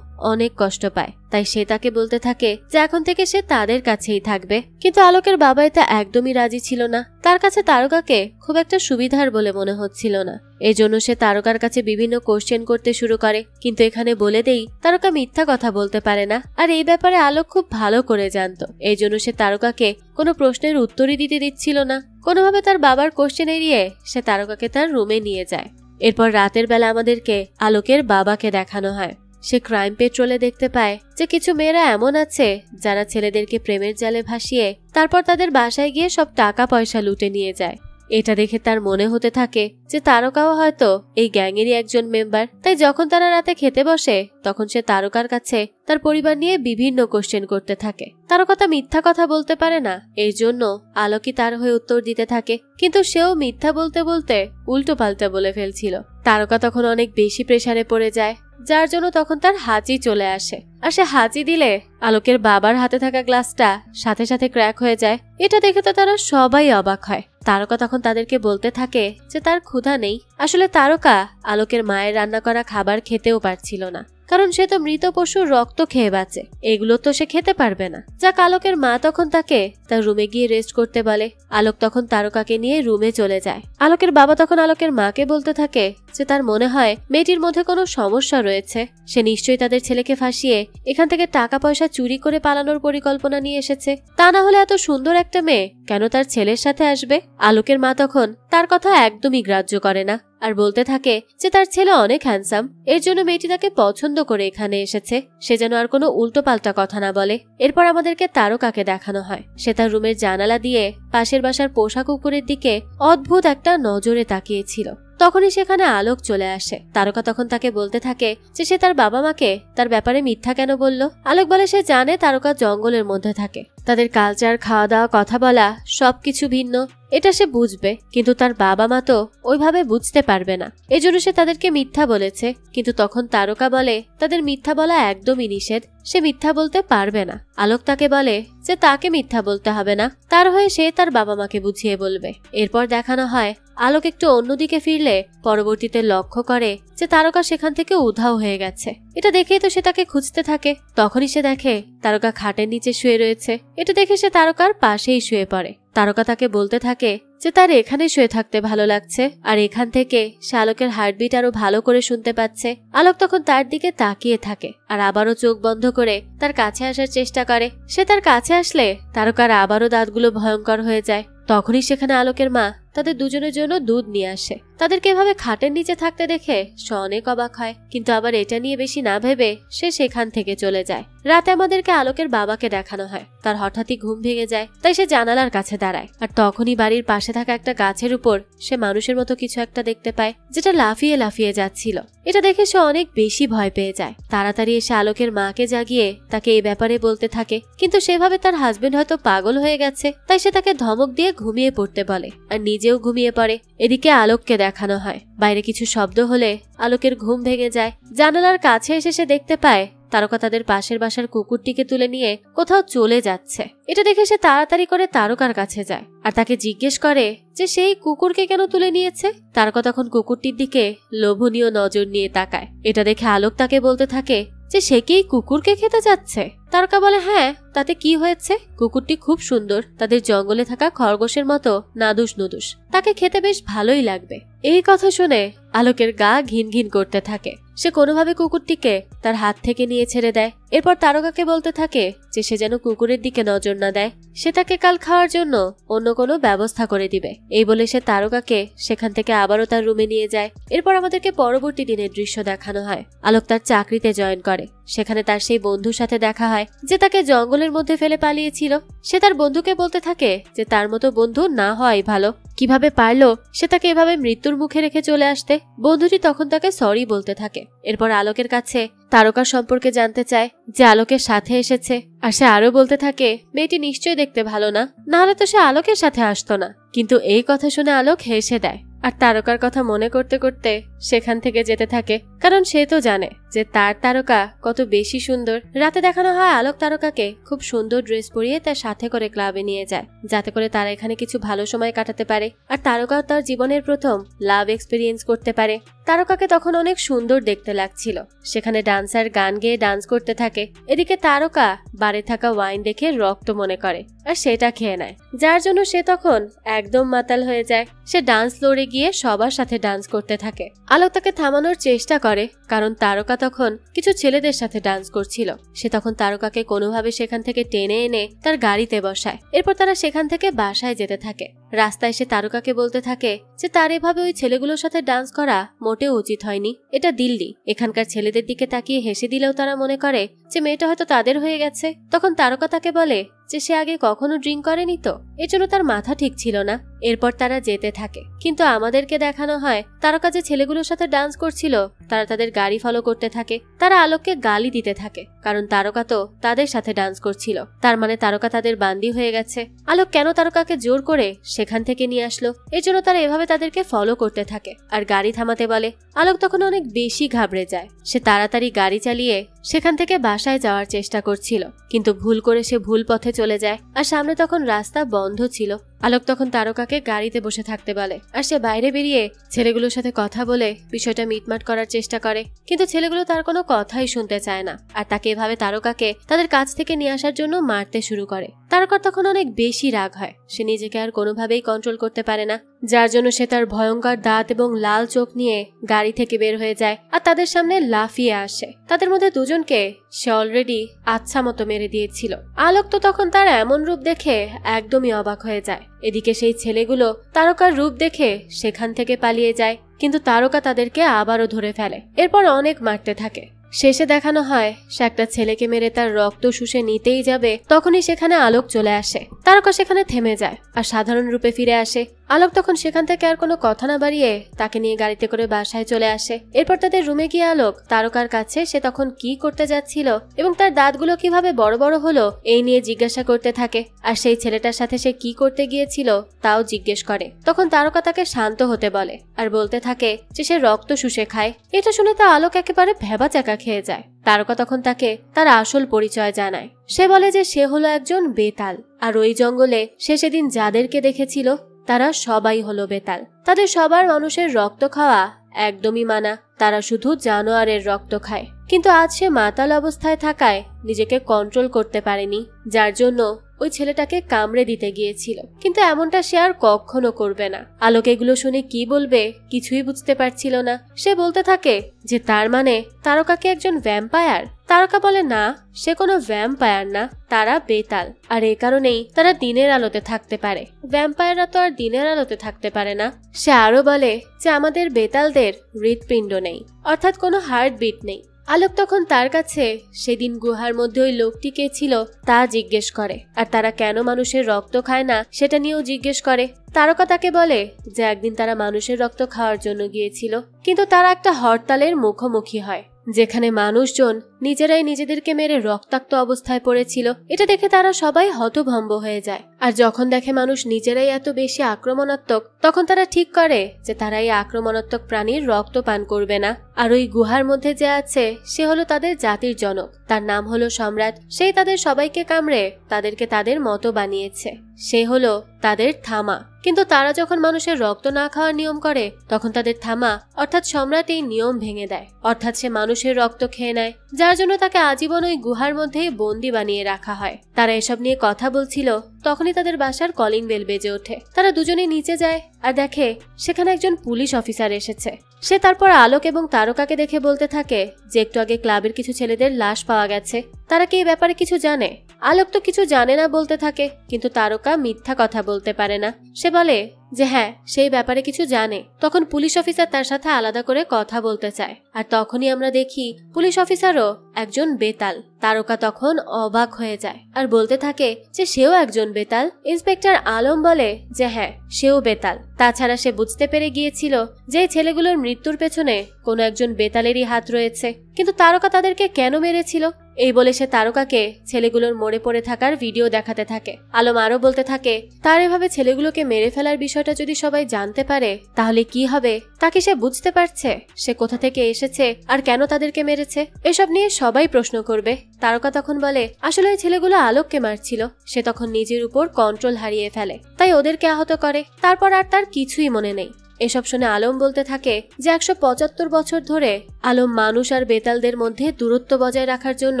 অনেক কষ্ট পায়, তাই সে তাকে বলতে থাকে যে এখন থেকে সে তাদের কাছেই থাকবে। কিন্তু আলোকের বাবা এটা একদমই রাজি ছিল না। তার কাছে তারকাকে খুব একটা সুবিধার বলে মনে হচ্ছিল না। এজন্য সে তারকার কাছে বিভিন্ন কোশ্চেন করতে শুরু করে। কিন্তু এখানে বলে দেই তারকা মিথ্যা কথা বলতে পারে না, আর এই ব্যাপারে আলোক খুব ভালো করে জানতো। এই জন্য সে তারকাকে কোনো প্রশ্নের উত্তরই দিতে দিচ্ছিল না। কোনোভাবে তার বাবার কোশ্চেন এড়িয়ে সে তারকাকে তার রুমে নিয়ে যায়। এরপর রাতের বেলা আমাদেরকে আলোকের বাবাকে দেখানো হয়। সে ক্রাইম পেট্রোলে দেখতে পায় যে কিছু মেয়েরা এমন আছে যারা ছেলেদেরকে প্রেমের জালে ভাসিয়ে তারপর তাদের বাসায় গিয়ে সব টাকা পয়সা লুটে নিয়ে যায়। এটা দেখে তার মনে হতে থাকে যে তারকাও হয়তো এই গ্যাংয়েরই একজন মেম্বার। তাই যখন তারা রাতে খেতে বসে তখন সে তারকার কাছে তার পরিবার নিয়ে বিভিন্ন কোশ্চেন করতে থাকে। তারকা তা মিথ্যা কথা বলতে পারে না, এই জন্য আলোকই তার হয়ে উত্তর দিতে থাকে। কিন্তু সেও মিথ্যা বলতে বলতে উল্টো পাল্টা বলে ফেলছিল। তারকা তখন অনেক বেশি প্রেসারে পড়ে যায়, যার জন্য তখন তার হাঁচি চলে আসে। আর সে হাঁচি দিলে আলোকের বাবার হাতে থাকা গ্লাসটা সাথে সাথে ক্র্যাক হয়ে যায়। এটা দেখে তো তারা সবাই অবাক হয়। তারকা তখন তাদেরকে বলতে থাকে যে তার ক্ষুধা নেই। আসলে তারকা আলোকের মায়ের রান্না করা খাবার খেতেও পারছিল না, কারণ সে তো মৃত পশুর রক্ত খেয়ে বাঁচে, এগুলো তো সে খেতে পারবে না। যাক, আলোকের মা তখন তাকে তার রুমে গিয়ে রেস্ট করতে বলে। আলোক তখন তারকাকে নিয়ে রুমে চলে যায়। আলোকের বাবা তখন আলোকের মাকে বলতে থাকে যে তার মনে হয় মেয়েটির মধ্যে কোনো সমস্যা রয়েছে, সে নিশ্চয়ই তাদের ছেলেকে ফাঁসিয়ে এখান থেকে টাকা পয়সা চুরি করে পালানোর পরিকল্পনা নিয়ে এসেছে, তা না হলে এত সুন্দর একটা মেয়ে কেন তার ছেলের সাথে আসবে। আলোকের মা তখন তার কথা একদমই গ্রাহ্য করে না আর বলতে থাকে যে তার ছেলে অনেক হ্যান্ডসাম, এর জন্য মেয়েটি তাকে পছন্দ করে এখানে এসেছে, সে যেন আর কোনো উল্টোপাল্টা কথা না বলে। এরপর আমাদেরকে তারকাকে দেখানো হয়, সে তার রুমের জানালা দিয়ে পাশের বাসার পোষা কুকুরের দিকে অদ্ভুত একটা নজরে তাকিয়েছিল। তখনই সেখানে আলোক চলে আসে। তারকা তখন তাকে বলতে থাকে যে সে তার বাবা মাকে তার ব্যাপারে মিথ্যা কেন বলল। আলোক বলে সে জানে তারকা জঙ্গলের মধ্যে থাকে, তাদের কালচার, খাওয়া দাওয়া, কথা বলা সবকিছু ভিন্ন, এটা সে বুঝবে, কিন্তু তার বাবা মা তো ওইভাবে বুঝতে পারবে না, এজন্য সে তাদেরকে মিথ্যা বলেছে। কিন্তু তখন তারকা বলে তাদের মিথ্যা বলা একদমই নিষেধ, সে মিথ্যা বলতে পারবে না। আলোক তাকে বলে যে তাকে মিথ্যা বলতে হবে না, তার হয়ে সে তার বাবা মাকে বুঝিয়ে বলবে। এরপর দেখানো হয় আলোক একটু অন্যদিকে ফিরলে পরবর্তীতে লক্ষ্য করে যে তারকা সেখান থেকে উধাও হয়ে গেছে। এটা দেখেই তো সে তাকে খুঁজতে থাকে। তখনই সে দেখে তারকা খাটের নিচে শুয়ে রয়েছে। এটা দেখে সে তারকার পাশেই শুয়ে পড়ে। তারকা তাকে বলতে থাকে যে তার এখানে শুয়ে থাকতে ভালো লাগছে, আর এখান থেকে সে আলোকের হার্টবিট আরো ভালো করে শুনতে পাচ্ছে। আলোক তখন তার দিকে তাকিয়ে থাকে আর আবারও চোখ বন্ধ করে তার কাছে আসার চেষ্টা করে। সে তার কাছে আসলে তারকার আবারও দাঁতগুলো ভয়ঙ্কর হয়ে যায়। তখনই সেখানে আলোকের মা তাদের দুজনের জন্য দুধ নিয়ে আসে। তাদেরকে এভাবে খাটের নিচে থাকতে দেখে সে অনেক অবাক হয়, কিন্তু আবার এটা নিয়ে বেশি না ভেবে সে সেখান থেকে চলে যায়। রাতে আমাদেরকে আলোকের বাবাকে দেখানো হয়। তার হঠাৎই ঘুম ভেঙে যায়, তাই সে জানালার কাছে দাঁড়ায়। আর তখনই বাড়ির পাশে থাকা একটা গাছের উপর সে মানুষের মতো কিছু একটা দেখতে পায়, যেটা লাফিয়ে লাফিয়ে যাচ্ছিল। এটা দেখে সে অনেক বেশি ভয় পেয়ে যায়। তাড়াতাড়ি এসে আলোকের মাকে জাগিয়ে তাকে এই ব্যাপারে বলতে থাকে, কিন্তু সেভাবে তার হাজবেন্ড হয়তো পাগল হয়ে গেছে, তাই সে তাকে ধমক দিয়ে ঘুমিয়ে পড়তে বলে আর নিজেও ঘুমিয়ে পড়ে। এদিকে আলোককে দেখানো হয় বাইরে কিছু শব্দ হলে আলোকের ঘুম ভেঙে যায়। জানালার কাছে এসে সে দেখতে পায় তারকা তাদের পাশের বাসার কুকুরটিকে তুলে নিয়ে কোথাও চলে যাচ্ছে। এটা দেখে সে তাড়াতাড়ি করে তারকার কাছে যায় আর তাকে জিজ্ঞেস করে যে সেই কুকুরকে কেন তুলে নিয়েছে। তারকা তখন কুকুরটির দিকে লোভনীয় নজর নিয়ে তাকায়। এটা দেখে আলোক তাকে বলতে থাকে যে সে কি কুকুরকে খেতে যাচ্ছে। তারকা বলে হ্যাঁ, তাতে কি হয়েছে, কুকুরটি খুব সুন্দর, তাদের জঙ্গলে থাকা খরগোশের মতো নাদুস নুদুস, তাকে খেতে বেশ ভালোই লাগবে। এই কথা শুনে আলোকের গা ঘিন ঘিন করতে থাকে। সে কোনোভাবে কুকুরটিকে তার হাত থেকে নিয়ে ছেড়ে দেয়। এরপর তারকাকে বলতে থাকে যে সে যেন কুকুরের দিকে নজর না দেয়, সে তাকে কাল খাওয়ার জন্য অন্য কোনো ব্যবস্থা করে দিবে। এই বলে সে তারকাকে সেখান থেকে আবারও তার রুমে নিয়ে যায়। এরপর আমাদেরকে পরবর্তী দিনের দৃশ্য দেখানো হয়। আলোক তার চাকরিতে জয়েন করে। সেখানে তার সেই বন্ধুর সাথে দেখা হয় যে তাকে জঙ্গলের মধ্যে ফেলে পালিয়েছিল। সে তার বন্ধুকে বলতে থাকে যে তার মতো বন্ধু না হওয়াই ভালো, কিভাবে পারলো সে তাকে এভাবে মৃত্যুর মুখে রেখে চলে আসতে। বন্ধুটি তখন তাকে সরি বলতে থাকে। এরপর আলোকের কাছে তারকার সম্পর্কে জানতে চায়, যে আলোকের সাথে এসেছে। আর সে আরো বলতে থাকে মেয়েটি নিশ্চয়ই দেখতে ভালো না, নাহলে তো সে আলোকের সাথে আসতো না। কিন্তু এই কথা শুনে আলোক হেসে দেয় আর তারকার কথা মনে করতে করতে সেখান থেকে যেতে থাকে, কারণ সে তো জানে যে তার তারকা কত বেশি সুন্দর। রাতে দেখানো হয় আলোক তারকাকে খুব সুন্দর ড্রেস পরিয়ে তার সাথে করে ক্লাবে নিয়ে যায়, যাতে করে তারা এখানে কিছু ভালো সময় কাটাতে পারে আর তারকা তার জীবনের প্রথম লাভ এক্সপিরিয়েন্স করতে পারে। তারকাকে তখন অনেক সুন্দর দেখতে লাগছিল। সেখানে ডান্সার গান গেয়ে ডান্স করতে থাকে। এদিকে তারকা বারে থাকা ওয়াইন দেখে রক্ত মনে করে আর সেটা খেয়ে নেয়, যার জন্য সে তখন একদম মাতাল হয়ে যায়। সে ডান্স ফ্লোরে গিয়ে সবার সাথে ডান্স করতে থাকে। আলোক তাকে থামানোর চেষ্টা করে, কারণ তারকা তখন কিছু ছেলেদের সাথে ডান্স করছিল। সে তখন তারকাকে কোনোভাবে সেখান থেকে টেনে এনে তার গাড়িতে বসায়। এরপর তারা সেখান থেকে বাসায় যেতে থাকে। রাস্তায় সে তারকাকে বলতে থাকে যে তার এভাবে ওই ছেলেগুলোর সাথে ডান্স করা মোটেও উচিত হয়নি। এটা দিল্লি, এখানকার ছেলেদের দিকে তাকিয়ে হেসে দিলেও তারা মনে করে যে মেয়েটা হয়তো তাদের হয়ে গেছে। তখন তারকা তাকে বলে যে সে আগে কখনো ড্রিঙ্ক করেনি, তো এজন্য তার মাথা ঠিক ছিল না। এরপর তারা যেতে থাকে, কিন্তু আমাদেরকে দেখানো হয় তারকা যে ছেলেগুলোর সাথে ডান্স করছিল তারা তাদের গাড়ি ফলো করতে থাকে। তারা আলোককে গালি দিতে থাকে, কারণ তারকা তো তাদের সাথে ডান্স করছিল, তার মানে তারকা তাদের বান্দি হয়ে গেছে। আলোক কেন তারকাকে জোর করে সেখান থেকে নিয়ে আসলো, এজন্য তারা এভাবে তাদেরকে ফলো করতে থাকে আর গাড়ি থামাতে বলে। আলোক তখন অনেক বেশি ঘাবড়ে যায়। সে তাড়াতাড়ি গাড়ি চালিয়ে সেখান থেকে বাসায় যাওয়ার চেষ্টা করছিল, কিন্তু ভুল করে সে ভুল পথে চলে যায় আর সামনে তখন রাস্তা বন্ধ ছিল। আলোক তখন তারকাকে গাড়িতে বসে থাকতে বলে আর সে বাইরে বেরিয়ে ছেলেগুলোর সাথে কথা বলে বিষয়টা মিটমাট করার চেষ্টা করে, কিন্তু ছেলেগুলো তার কোনো কথাই শুনতে চায় না আর তাকে এভাবে তারকাকে তাদের কাছ থেকে নিয়ে আসার জন্য মারতে শুরু করে। তারকার তখন অনেক বেশি রাগ হয়, সে নিজেকে আর কোনোভাবেই কন্ট্রোল করতে পারে না, যার জন্য সে তার ভয়ঙ্কর দাঁত এবং লাল চোখ নিয়ে গাড়ি থেকে বের হয়ে যায় আর তাদের সামনে লাফিয়ে আসে। তাদের মধ্যে দুজনকে সে অলরেডি আচ্ছা মতো মেরে দিয়েছিল। আলোক তো তখন তার এমন রূপ দেখে একদমই অবাক হয়ে যায়। এদিকে সেই ছেলেগুলো তারকার রূপ দেখে সেখান থেকে পালিয়ে যায়, কিন্তু তারকা তাদেরকে আবারও ধরে ফেলে। এরপর অনেক মারতে থাকে। শেষে দেখানো হয় সে একটা ছেলেকে মেরে তার রক্ত শুষে নিতেই যাবে, তখনই সেখানে আলোক চলে আসে। তারকা সেখানে থেমে যায় আর সাধারণ রূপে ফিরে আসে। আলোক তখন সেখান থেকে আর কোনো কথা না বাড়িয়ে তাকে নিয়ে গাড়িতে করে বাসায় চলে আসে। এরপর তাদের রুমে গিয়ে আলোক তারকার কাছে সে তখন কি করতে যাচ্ছিল এবং তার দাঁতগুলো কিভাবে বড় বড় হলো এই নিয়ে জিজ্ঞাসা করতে থাকে, আর সেই ছেলেটার সাথে সে কি করতে গিয়েছিল তাও জিজ্ঞেস করে। তখন তারকা তাকে শান্ত হতে বলে আর বলতে থাকে যে সে রক্ত শুষে খায়। এটা শুনে তা আলোক একেবারে ভেবাচাকা খেয়ে যায়। তারকা তখন তাকে তার আসল পরিচয় জানায়। সে বলে যে সে হলো একজন বেতাল, আর ওই জঙ্গলে সে সেদিন যাদেরকে দেখেছিল তারা সবাই হলো বেতাল। তাদের সবার মানুষের রক্ত খাওয়া একদমই মানা, তারা শুধু জানোয়ারের রক্ত খায়। কিন্তু আজ সে মাতাল অবস্থায় থাকায় নিজেকে কন্ট্রোল করতে পারেনি, যার জন্য ওই ছেলেটাকে কামড়ে দিতে গিয়েছিল, কিন্তু এমনটা সে আর কখনো করবে না। আলোক এগুলো শুনে কি বলবে কিছুই বুঝতে পারছিল না। সে বলতে থাকে যে তার মানে তারকাকে একজন ভ্যাম্পায়ার। তারকা বলে না, সে কোনো ভ্যাম্পায়ার না, তারা বেতাল, আর এই কারণেই তারা দিনের আলোতে থাকতে পারে। ভ্যাম্পায়াররা তো আর দিনের আলোতে থাকতে পারে না। সে আরো বলে যে আমাদের বেতালদের হৃৎপিণ্ড নেই, অর্থাৎ কোনো হার্টবিট নেই। আলোক তখন তার কাছে সেদিন গুহার মধ্যে ওই লোকটি কে ছিল তা জিজ্ঞেস করে, আর তারা কেন মানুষের রক্ত খায় না সেটা নিয়েও জিজ্ঞেস করে। তারকা তাকে বলে যে একদিন তারা মানুষের রক্ত খাওয়ার জন্য গিয়েছিল, কিন্তু তারা একটা হরতালের মুখোমুখি হয়, যেখানে মানুষজন নিজেরাই নিজেদেরকে মেরে রক্তাক্ত অবস্থায় পড়েছিল। এটা দেখে তারা সবাই হতভম্ব হয়ে যায়। আর যখন দেখে মানুষ নিজেরাই এত বেশি আক্রমণাত্মক, তখন তারা ঠিক করে যে তারা এই আক্রমণাত্মক প্রাণীর রক্ত পান করবে না। আর ওই গুহার মধ্যে যে আছে সে হলো তাদের জাতির জনক, তার নাম হলো সম্রাট। সেই তাদের সবাইকে কামড়ে তাদেরকে তাদের মতো বানিয়েছে। সে হলো তাদের থামা। কিন্তু তারা যখন মানুষের রক্ত না খাওয়ার নিয়ম করে, তখন তাদের থামা অর্থাৎ সম্রাট এই নিয়ম ভেঙে দেয়, অর্থাৎ সে মানুষের রক্ত খেয়ে নেয়, যার জন্য তাকে আজীবন ওই গুহার মধ্যেই বন্দি বানিয়ে রাখা হয়। তারা এসব নিয়ে কথা বলছিল, তখনই তাদের বাসার কলিং বেল বেজে ওঠে। তারা দুজনেই নিচে যায় আর দেখে সেখানে একজন পুলিশ অফিসার এসেছে। সে তারপর আলোক এবং তারকাকে দেখে বলতে থাকে যে একটু আগে ক্লাবের কিছু ছেলেদের লাশ পাওয়া গেছে, তারা কি এই ব্যাপারে কিছু জানে? আলোক তো কিছু জানে না বলতে থাকে, কিন্তু তারকা মিথ্যা কথা বলতে পারে না। সে বলে যে হ্যাঁ, সেই ব্যাপারে কিছু জানে। তখন পুলিশ অফিসার তার সাথে আলাদা করে কথা বলতে চায়, আর তখনই আমরা দেখি পুলিশ অফিসারও একজন বেতাল। তারকা তখন অবাক হয়ে যায় আর বলতে থাকে যে সেও একজন বেতাল। ইন্সপেক্টর আলম বলে যে হ্যাঁ, সেও বেতাল। তাছাড়া সে বুঝতে পেরে গিয়েছিল যে ছেলেগুলোর মৃত্যুর পেছনে কোনো একজন বেতালেরই হাত রয়েছে, কিন্তু তারকা তাদেরকে কেন মেরেছিল এই বলে সে তারকাকে ছেলেগুলোর মরে পড়ে থাকার ভিডিও দেখাতে থাকে। আলম আরো বলতে থাকে তার এভাবে ছেলেগুলোকে মেরে ফেলার বিষয়টা যদি সবাই জানতে পারে তাহলে কি হবে, তাকে সে বুঝতে পারছে সে কোথা থেকে এসেছে আর কেন তাদেরকে মেরেছে, এসব নিয়ে সবাই প্রশ্ন করবে। তারকা তখন বলে আসলে ওই ছেলেগুলো আলোককে মারছিল, সে তখন নিজের উপর কন্ট্রোল হারিয়ে ফেলে, তাই ওদেরকে আহত করে। তারপর আর তার কিছুই মনে নেই। এসব শুনে আলম বলতে থাকে যে 175 বছর ধরে আলম মানুষ আর বেতালদের মধ্যে দূরত্ব বজায় রাখার জন্য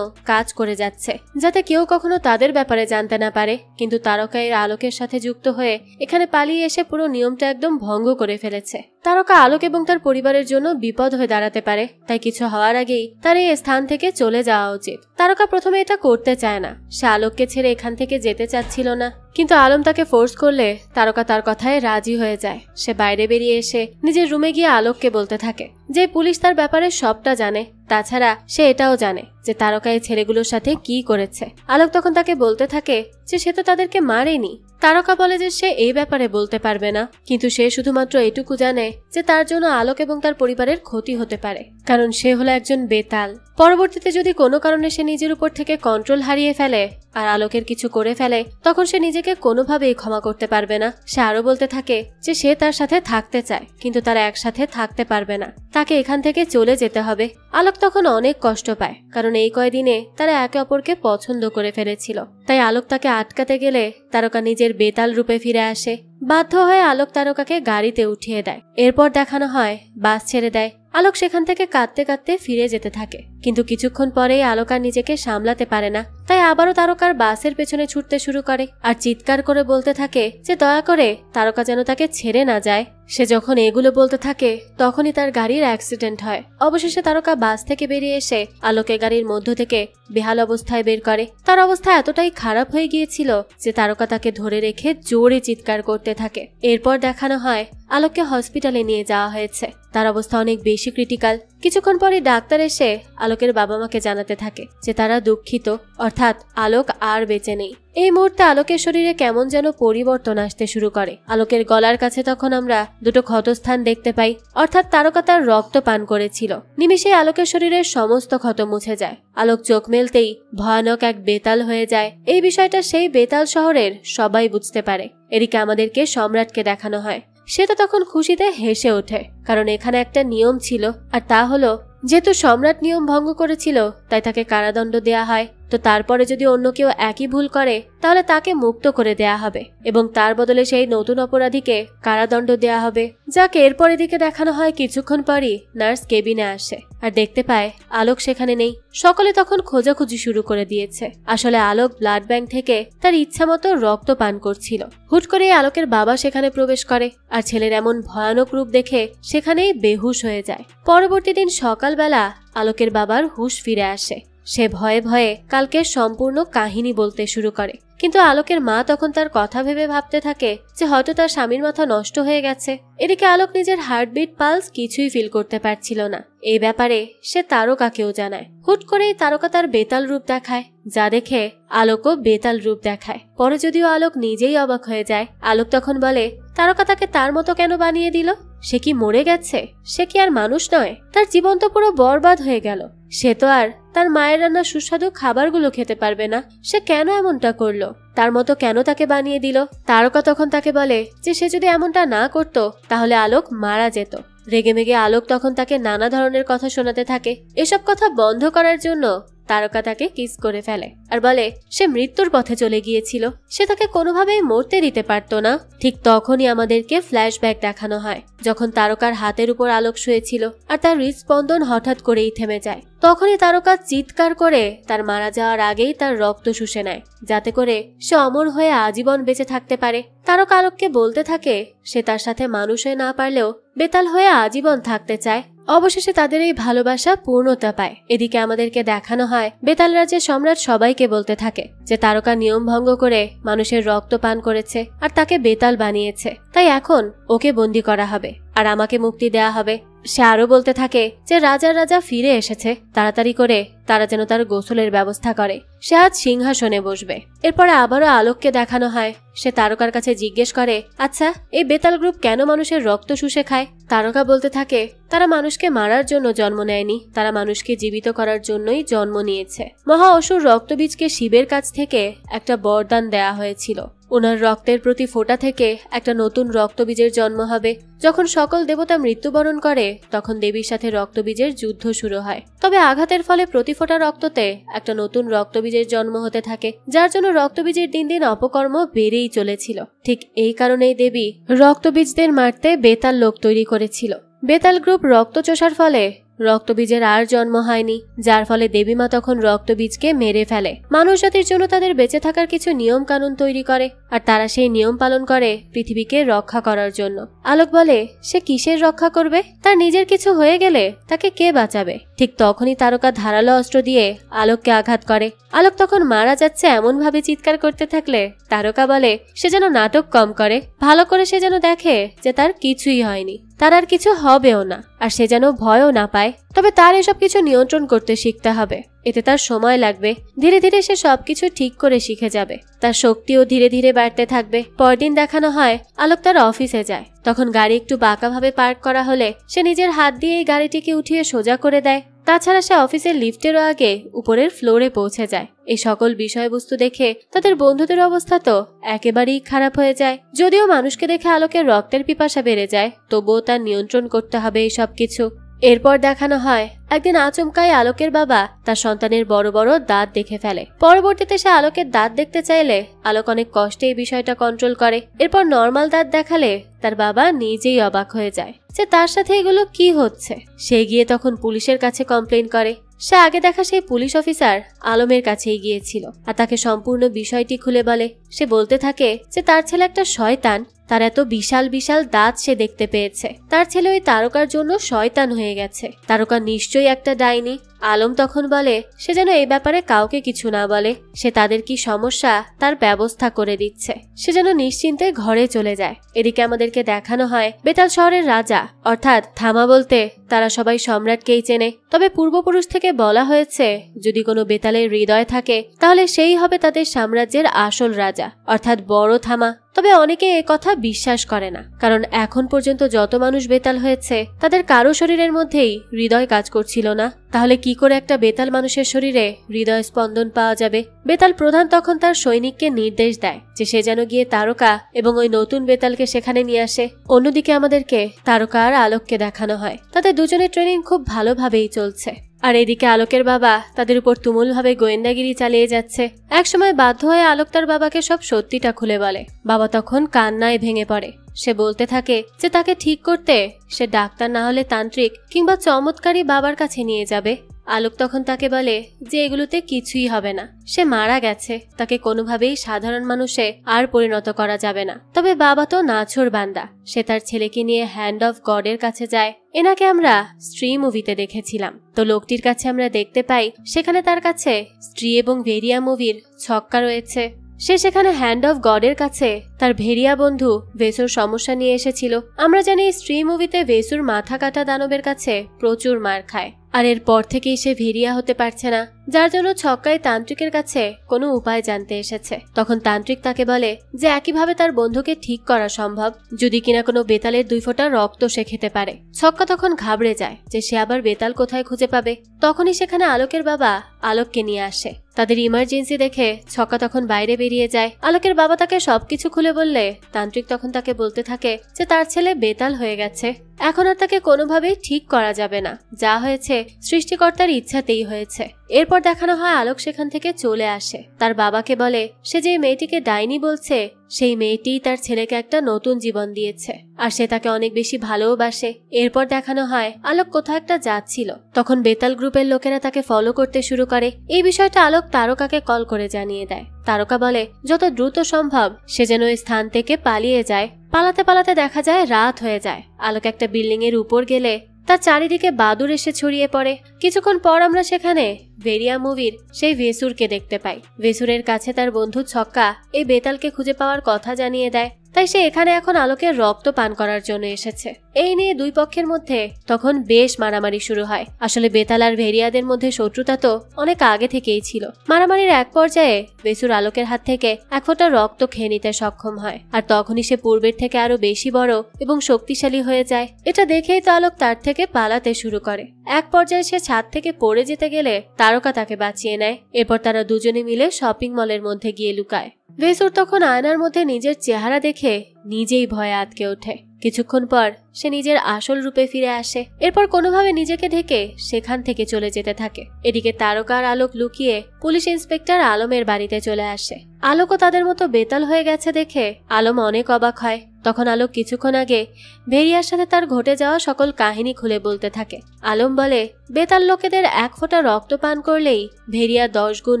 কাজ করে যাচ্ছে, যাতে কেউ কখনো তাদের ব্যাপারে জানতে না পারে। কিন্তু তারকা এর আলোকের সাথে যুক্ত হয়ে এখানে পালিয়ে এসে পুরো নিয়মটা একদম ভঙ্গ করে ফেলেছে। তারকা আলোক এবং তার পরিবারের জন্য বিপদ হয়ে দাঁড়াতে পারে, তাই কিছু হওয়ার আগেই তার এই স্থান থেকে চলে যাওয়া উচিত। তারকা প্রথমে এটা করতে চায় না, সে আলোককে ছেড়ে এখান থেকে যেতে চাচ্ছিল না, কিন্তু আলম তাকে ফোর্স করলে তারকা তার কথায় রাজি হয়ে যায়। সে বাইরে বেরিয়ে এসে নিজের রুমে গিয়ে আলোককে বলতে থাকে যে পুলিশ তার ব্যাপারে সবটা জানে, তাছাড়া সে এটাও জানে যে তারকা এই ছেলেগুলোর সাথে কি করেছে। আলোক তখন তাকে বলতে থাকে যে সে তো তাদেরকে মারেনি। তারকা বলে যে সে এই ব্যাপারে বলতে পারবে না, কিন্তু সে শুধুমাত্র এটুকু জানে যে তার জন্য আলোক এবং তার পরিবারের ক্ষতি হতে পারে, কারণ সে হলো একজন বেতাল। পরবর্তীতে যদি কোনো কারণে সে নিজের উপর থেকে কন্ট্রোল হারিয়ে ফেলে আর আলোকের কিছু করে ফেলে, তখন সে নিজেকে কোনোভাবেই ক্ষমা করতে পারবে না। সে আরো বলতে থাকে যে সে তার সাথে থাকতে চায়, কিন্তু তারা একসাথে থাকতে পারবে না, তাকে এখান থেকে চলে যেতে হবে। আলোক তখন অনেক কষ্ট পায়, কারণ এই কয়দিনে তারা একে অপরকে পছন্দ করে ফেলেছিল, তাই আলোক তাকে আটকাতে গেলে তারকা নিজের বেতাল রূপে ফিরে আসে। বাধ্য হয়ে আলোক তারকাকে গাড়িতে উঠিয়ে দেয়। এরপর দেখানো হয় বাস ছেড়ে দেয়। আলোক সেখান থেকে কাঁদতে কাঁদতে ফিরে যেতে থাকে, কিন্তু কিছুক্ষণ পরেই আলোক আর নিজেকে সামলাতে পারে না, তাই আবারও তারকার বাসের পেছনে ছুটতে শুরু করে আর চিৎকার করে বলতে থাকে যে দয়া করে তারকা যেন তাকে ছেড়ে না যায়। সে যখন এগুলো বলতে থাকে তখনই তার গাড়ির অ্যাক্সিডেন্ট হয়। অবশেষে তারকা বাস থেকে বেরিয়ে এসে আলোকের গাড়ির মধ্য থেকে বেহাল অবস্থায় বের করে। তার অবস্থা এতটাই খারাপ হয়ে গিয়েছিল যে তারকা তাকে ধরে রেখে জোরে চিৎকার করতে থাকে। এরপর দেখানো হয় আলোককে হসপিটালে নিয়ে যাওয়া হয়েছে। তার অবস্থা অনেক বেশি ক্রিটিক্যাল। কিছুক্ষণ পরে ডাক্তার এসে আলোকের বাবা মাকে জানাতে থাকে যে তারা দুঃখিত, অর্থাৎ আলোক আর বেঁচে নেই। এই মুহূর্তে আলোকের শরীরে কেমন যেন পরিবর্তন আসতে শুরু করে। আলোকের গলার কাছে তখন আমরা দুটো ক্ষতস্থান দেখতে পাই, অর্থাৎ তারকা তার রক্ত পান করেছিল। নিমিষে আলোকের শরীরের সমস্ত ক্ষত মুছে যায়। আলোক চোখ মেলতেই ভয়ানক এক বেতাল হয়ে যায়। এই বিষয়টা সেই বেতাল শহরের সবাই বুঝতে পারে। এদিকে আমাদেরকে সম্রাটকে দেখানো হয়। সে তো তখন খুশিতে হেসে ওঠে, কারণ এখানে একটা নিয়ম ছিল, আর তা হলো যেহেতু সম্রাট নিয়ম ভঙ্গ করেছিল তাই তাকে কারাদণ্ড দেয়া হয়। তো তারপরে যদি অন্য কেউ একই ভুল করে তাহলে তাকে মুক্ত করে দেয়া হবে এবং তার বদলে সেই নতুন অপরাধীকে কারাদণ্ড দেয়া হবে। যাকে এরপর এদিকে দেখানো হয় কিছুক্ষণ পরই নার্স কেবিনে আসে আর দেখতে পায় আলোক সেখানে নেই। সকলে তখন খোঁজাখুঁজি শুরু করে দিয়েছে। আসলে আলোক ব্লাড ব্যাংক থেকে তার ইচ্ছা মতো রক্ত পান করছিল। হুট করে আলোকের বাবা সেখানে প্রবেশ করে আর ছেলের এমন ভয়ানক রূপ দেখে সেখানেই বেহুশ হয়ে যায়। পরবর্তী দিন সকালবেলা আলোকের বাবার হুঁশ ফিরে আসে। সে ভয়ে ভয়ে কালকের সম্পূর্ণ কাহিনী বলতে শুরু করে, কিন্তু আলোকের মা তখন তার কথা ভেবে ভাবতে থাকে যে হয়তো তার স্বামীর মাথা নষ্ট হয়ে গেছে। এদিকে আলোক নিজের হার্টবিট পালস কিছুই ফিল করতে পারছিল না। এই ব্যাপারে সে তারকাকেও জানায়। হুট করেই তারকা তার বেতাল রূপ দেখায়, যা দেখে আলোকও বেতাল রূপ দেখায়। পরে যদিও আলোক নিজেই অবাক হয়ে যায়। আলোক তখন বলে তারকা তাকে তার মতো কেন বানিয়ে দিল? সে কি মরে গেছে? সে কি আর মানুষ নয়? তার জীবন তো পুরো বরবাদ হয়ে গেল। সে তো আর তার মায়ের রান্না সুস্বাদু খাবারগুলো খেতে পারবে না। সে কেন এমনটা করলো? তার মতো কেন তাকে বানিয়ে দিল? তারকা তখন তাকে বলে যে সে যদি এমনটা না করত তাহলে আলোক মারা যেত। রেগেমেগে আলোক তখন তাকে নানা ধরনের কথা শোনাতে থাকে। এসব কথা বন্ধ করার জন্য তারকা তাকে কিস করে ফেলে আর বলে সে মৃত্যুর পথে চলে গিয়েছিল, সে তাকে কোনোভাবেই মরতে দিতে পারতো না। ঠিক তখনই আমাদেরকে ফ্ল্যাশব্যাক দেখানো হয়, যখন তারকার হাতের উপর আলোক শুয়েছিল আর তার হৃদস্পন্দন হঠাৎ করেই থেমে যায়। তখনই তারকা চিৎকার করে তার মারা যাওয়ার আগেই তার রক্ত শুষে নেয়, যাতে করে সে অমর হয়ে আজীবন বেঁচে থাকতে পারে। তারকা আলোককে বলতে থাকে সে তার সাথে মানুষ হয়ে না পারলেও বেতাল হয়ে আজীবন থাকতে চায়। অবশেষে তাদের এই ভালোবাসা পূর্ণতা পায়। এদিকে আমাদেরকে দেখানো হয় বেতাল রাজ্যের সম্রাট সবাইকে বলতে থাকে যে তারকা নিয়ম ভঙ্গ করে মানুষের রক্ত পান করেছে আর তাকে বেতাল বানিয়েছে, তাই এখন ওকে বন্দী করা হবে আর আমাকে মুক্তি দেয়া হবে। সে আরো বলতে থাকে যে রাজার রাজা ফিরে এসেছে, তাড়াতাড়ি করে তারা যেন তার গোসলের ব্যবস্থা করে। সে আজ সিংহাসনে বসবে। এরপরে আবারও আলোককে দেখানো হয়। সে তারকার কাছে জিজ্ঞেস করে আচ্ছা এই বেতাল গ্রুপ কেন মানুষের রক্ত শুষে খায়? তারকা বলতে থাকে তারা মানুষকে মারার জন্য জন্ম নেয়নি, তারা মানুষকে জীবিত করার জন্যই জন্ম নিয়েছে। মহা অসুর রক্তবীজকে শিবের কাছ থেকে একটা বরদান দেয়া হয়েছিল। ওনার রক্তের প্রতি ফোঁটা থেকে একটা নতুন রক্তবীজের জন্ম হবে। যখন সকল দেবতা মৃত্যুবরণ করে তখন দেবীর সাথে রক্তবীজের যুদ্ধ শুরু হয়। তবে আঘাতের ফলে প্রতি ফোঁটা রক্ততে একটা নতুন রক্তবীজের জন্ম হতে থাকে, যার জন্য রক্তবীজের দিন দিন অপকর্ম বেড়েই চলেছিল। ঠিক এই কারণেই দেবী রক্তবীজদের মারতে বেতাল লোক তৈরি করেছিল। বেতাল গ্রুপ রক্ত চোষার ফলে রক্তবীজের আর জন্ম হয়নি, যার ফলে দেবীমা তখন রক্তবীজকে মেরে ফেলে। মানুষ জাতির জন্য তাদের বেঁচে থাকার কিছু নিয়ম কানুন তৈরি করে আর তারা সেই নিয়ম পালন করে পৃথিবীকে রক্ষা করার জন্য। আলোক বলে সে কিসের রক্ষা করবে? তার নিজের কিছু হয়ে গেলে তাকে কে বাঁচাবে? ঠিক তখনই তারকা ধারালো অস্ত্র দিয়ে আলোককে আঘাত করে। আলোক তখন মারা যাচ্ছে এমন ভাবে চিৎকার করতে থাকলে তারকা বলে সে যেন নাটক কম করে, ভালো করে সে যেন দেখে যে তার কিছুই হয়নি, তার আর কিছু হবেও না, আর সে যেন ভয়ও না পায়। তবে তার এসব কিছু নিয়ন্ত্রণ করতে শিখতে হবে, এতে তার সময় লাগবে। ধীরে ধীরে সে সবকিছু ঠিক করে শিখে যাবে, তার শক্তিও ধীরে ধীরে বাড়তে থাকবে। পরদিন দেখানো হয় আলোক তার অফিসে যায়। তখন গাড়ি একটু বাঁকাভাবে পার্ক করা হলে সে নিজের হাত দিয়ে এই গাড়িটিকে উঠিয়ে সোজা করে দেয়। তাছাড়া সে অফিসের লিফটেরও আগে উপরের ফ্লোরে পৌঁছে যায়। এই সকল বিষয়বস্তু দেখে তাদের বন্ধুদের অবস্থা তো একেবারেই খারাপ হয়ে যায়। যদিও মানুষকে দেখে আলোকের রক্তের পিপাসা বেড়ে যায়, তবুও তার নিয়ন্ত্রণ করতে হবে এই সবকিছু। এরপর দেখানো হয় একদিন আচমকাই আলোকের বাবা তার সন্তানের বড় বড় দাঁত দেখে ফেলে। পরবর্তীতে সে আলোকের দাঁত দেখতে চাইলে আলোক অনেক কষ্টে এই বিষয়টা কন্ট্রোল করে। এরপর নর্মাল দাঁত দেখালে তার বাবা নিজেই অবাক হয়ে যায় যে তার সাথে এগুলো কি হচ্ছে। সে গিয়ে তখন পুলিশের কাছে কমপ্লেইন করে। সে আগে দেখা সেই পুলিশ অফিসার আলমের কাছেই গিয়েছিল আর তাকে সম্পূর্ণ বিষয়টি খুলে বলে। সে বলতে থাকে যে তার ছেলে একটা শয়তান, তার এত বিশাল বিশাল দাঁত সে দেখতে পেয়েছে, তার ছেলে ওই তারকার জন্য শয়তান হয়ে গেছে, তারকা নিশ্চয়ই একটা ডাইনি। আলম তখন বলে সে যেন এই ব্যাপারে কাউকে কিছু না বলে, সে তাদের কি সমস্যা তার ব্যবস্থা করে দিচ্ছে, সে যেন নিশ্চিন্তে ঘরে চলে যায়। এদিকে আমাদেরকে দেখানো হয় বেতাল শহরের রাজা অর্থাৎ থামা বলতে তারা সবাই সম্রাটকেই চেনে। তবে পূর্বপুরুষ থেকে বলা হয়েছে যদি কোনো বেতালের হৃদয় থাকে তাহলে সেই হবে তাদের সাম্রাজ্যের আসল রাজা অর্থাৎ বড় থামা। তবে অনেকে এ কথা বিশ্বাস করে না, কারণ এখন পর্যন্ত যত মানুষ বেতাল হয়েছে তাদের কারো শরীরের মধ্যেই হৃদয় কাজ করছিল না। তাহলে কি করে একটা বেতাল মানুষের শরীরে হৃদয় স্পন্দন পাওয়া যাবে? বেতাল প্রধান তখন তার সৈনিককে নির্দেশ দেয় যে সে যেন গিয়ে তারকা এবং ওই নতুন বেতালকে সেখানে নিয়ে আসে। অন্যদিকে আমাদেরকে তারকা আর আলোককে দেখানো হয় তাদের দুজনের ট্রেনিং খুব ভালোভাবেই চলছে। আর এদিকে আলোকের বাবা তাদের উপর তুমুলভাবে গোয়েন্দাগিরি চালিয়ে যাচ্ছে। একসময় বাধ্য হয়ে আলোক তার বাবাকে সব সত্যিটা খুলে বলে। বাবা তখন কান্নায় ভেঙে পড়ে। সে বলতে থাকে যে তাকে ঠিক করতে সে ডাক্তার না হলে তান্ত্রিক কিংবা চমৎকারী বাবার কাছে নিয়ে যাবে। আলোক তখন তাকে বলে যে এগুলোতে কিছুই হবে না, সে মারা গেছে, তাকে কোনোভাবেই সাধারণ মানুষে আর পরিণত করা যাবে না। তবে বাবা তো নাছোড় বান্দা, সে তার ছেলেকে নিয়ে হ্যান্ড অফ গডের কাছে যায়। এনাকে আমরা স্ত্রী মুভিতে দেখেছিলাম, তো লোকটির কাছে আমরা দেখতে পাই সেখানে তার কাছে স্ত্রী এবং ভেরিয়া মুভির ছক্কা রয়েছে। সে সেখানে হ্যান্ড অফ গডের কাছে তার ভেরিয়া বন্ধু ভেসুর সমস্যা নিয়ে এসেছিল। আমরা জানি স্ত্রী মুভিতে ভেসুর মাথা কাটা দানবের কাছে প্রচুর মার খায়, আর এরপর থেকেই সে ভেরিয়া হতে পারছে না, যার জন্য ছক্কায় তান্ত্রিকের কাছে কোনো উপায় জানতে এসেছে। তখন তান্ত্রিক তাকে বলে যে একইভাবে তার বন্ধুকে ঠিক করা সম্ভব যদি কিনা কোনো বেতালের 2 ফোঁটা রক্ত সে খেতে পারে। ছক্কা তখন ঘাবড়ে যায় যে সে আবার বেতাল কোথায় খুঁজে পাবে। তখনই সেখানে আলোকের বাবা আলোককে নিয়ে আসে। তাদের ইমার্জেন্সি দেখে ছক্কা তখন বাইরে বেরিয়ে যায়। আলোকের বাবা তাকে সবকিছু খুলে বললে তান্ত্রিক তখন তাকে বলতে থাকে যে তার ছেলে বেতাল হয়ে গেছে, এখন আর তাকে কোনোভাবেই ঠিক করা যাবে না, যা হয়েছে সৃষ্টিকর্তার ইচ্ছাতেই হয়েছে। এরপর দেখানো হয় আলোক সেখান থেকে চলে আসে। তার বাবাকে বলে সে যে মেয়েটিকে ডাইনি বলছে সেই মেয়েটিই তার ছেলেকে একটা নতুন জীবন দিয়েছে আর সে তাকে অনেক বেশি ভালোবাসে। এরপর দেখানো হয় আলোক কোথাও একটা যাচ্ছিল, তখন বেতাল গ্রুপের লোকেরা তাকে ফলো করতে শুরু করে। এই বিষয়টা আলোক তারকাকে কল করে জানিয়ে দেয়। তারকা বলে যত দ্রুত সম্ভব সে যেন ওই স্থান থেকে পালিয়ে যায়। পালাতে পালাতে দেখা যায় রাত হয়ে যায়। আলোক একটা বিল্ডিং এর উপর গেলে তার চারিদিকে বাদুড় এসে ছড়িয়ে পড়ে। কিছুক্ষণ পর আমরা সেখানে ভেরিয়া মুভির সেই ভেসুরকে দেখতে পাই। ভেসুরের কাছে তার বন্ধু ছক্কা এই বেতালকে খুঁজে পাওয়ার কথা জানিয়ে দেয়, তাই সে এখানে এখন আলোকের রক্ত পান করার জন্য এসেছে। এই নিয়ে দুই পক্ষের মধ্যে তখন বেশ মারামারি শুরু হয়। আসলে বেতাল আর ভেরিয়াদের মধ্যে শত্রুতা তো অনেক আগে থেকেই ছিল। মারামারির এক পর্যায়ে ভেসুর আলোকের হাত থেকে 1 ফোঁটা রক্ত খেয়ে নিতে সক্ষম হয়, আর তখনই সে পূর্বের থেকে আরো বেশি বড় এবং শক্তিশালী হয়ে যায়। এটা দেখেই তো আলোক তার থেকে পালাতে শুরু করে। এক পর্যায়ে সে ছাদ থেকে পড়ে যেতে গেলে তারকা তাকে বাঁচিয়ে নেয়। এরপর তারা দুজনে মিলে শপিং মলের মধ্যে গিয়ে লুকায়। ভেসুর তখন আয়নার মধ্যে নিজের চেহারা দেখে নিজেই ভয়ে আটকে ওঠে। কিছুক্ষণ পর সে নিজের আসল রূপে ফিরে আসে। এরপর কোনোভাবে নিজেকে ঢেকে সেখান থেকে চলে যেতে থাকে। এদিকে তারকা আর আলোক লুকিয়ে পুলিশ ইন্সপেক্টর আলমের বাড়িতে চলে আসে। আলোকও তাদের মতো বেতাল হয়ে গেছে দেখে আলম অনেক অবাক হয়। তখন আলোক কিছুক্ষণ আগে ভেরিয়ার সাথে তার ঘটে যাওয়া সকল কাহিনী খুলে বলতে থাকে। আলম বলে বেতাল লোকেদের 1 ফোঁটা রক্ত পান করলেই ভেরিয়া 10 গুণ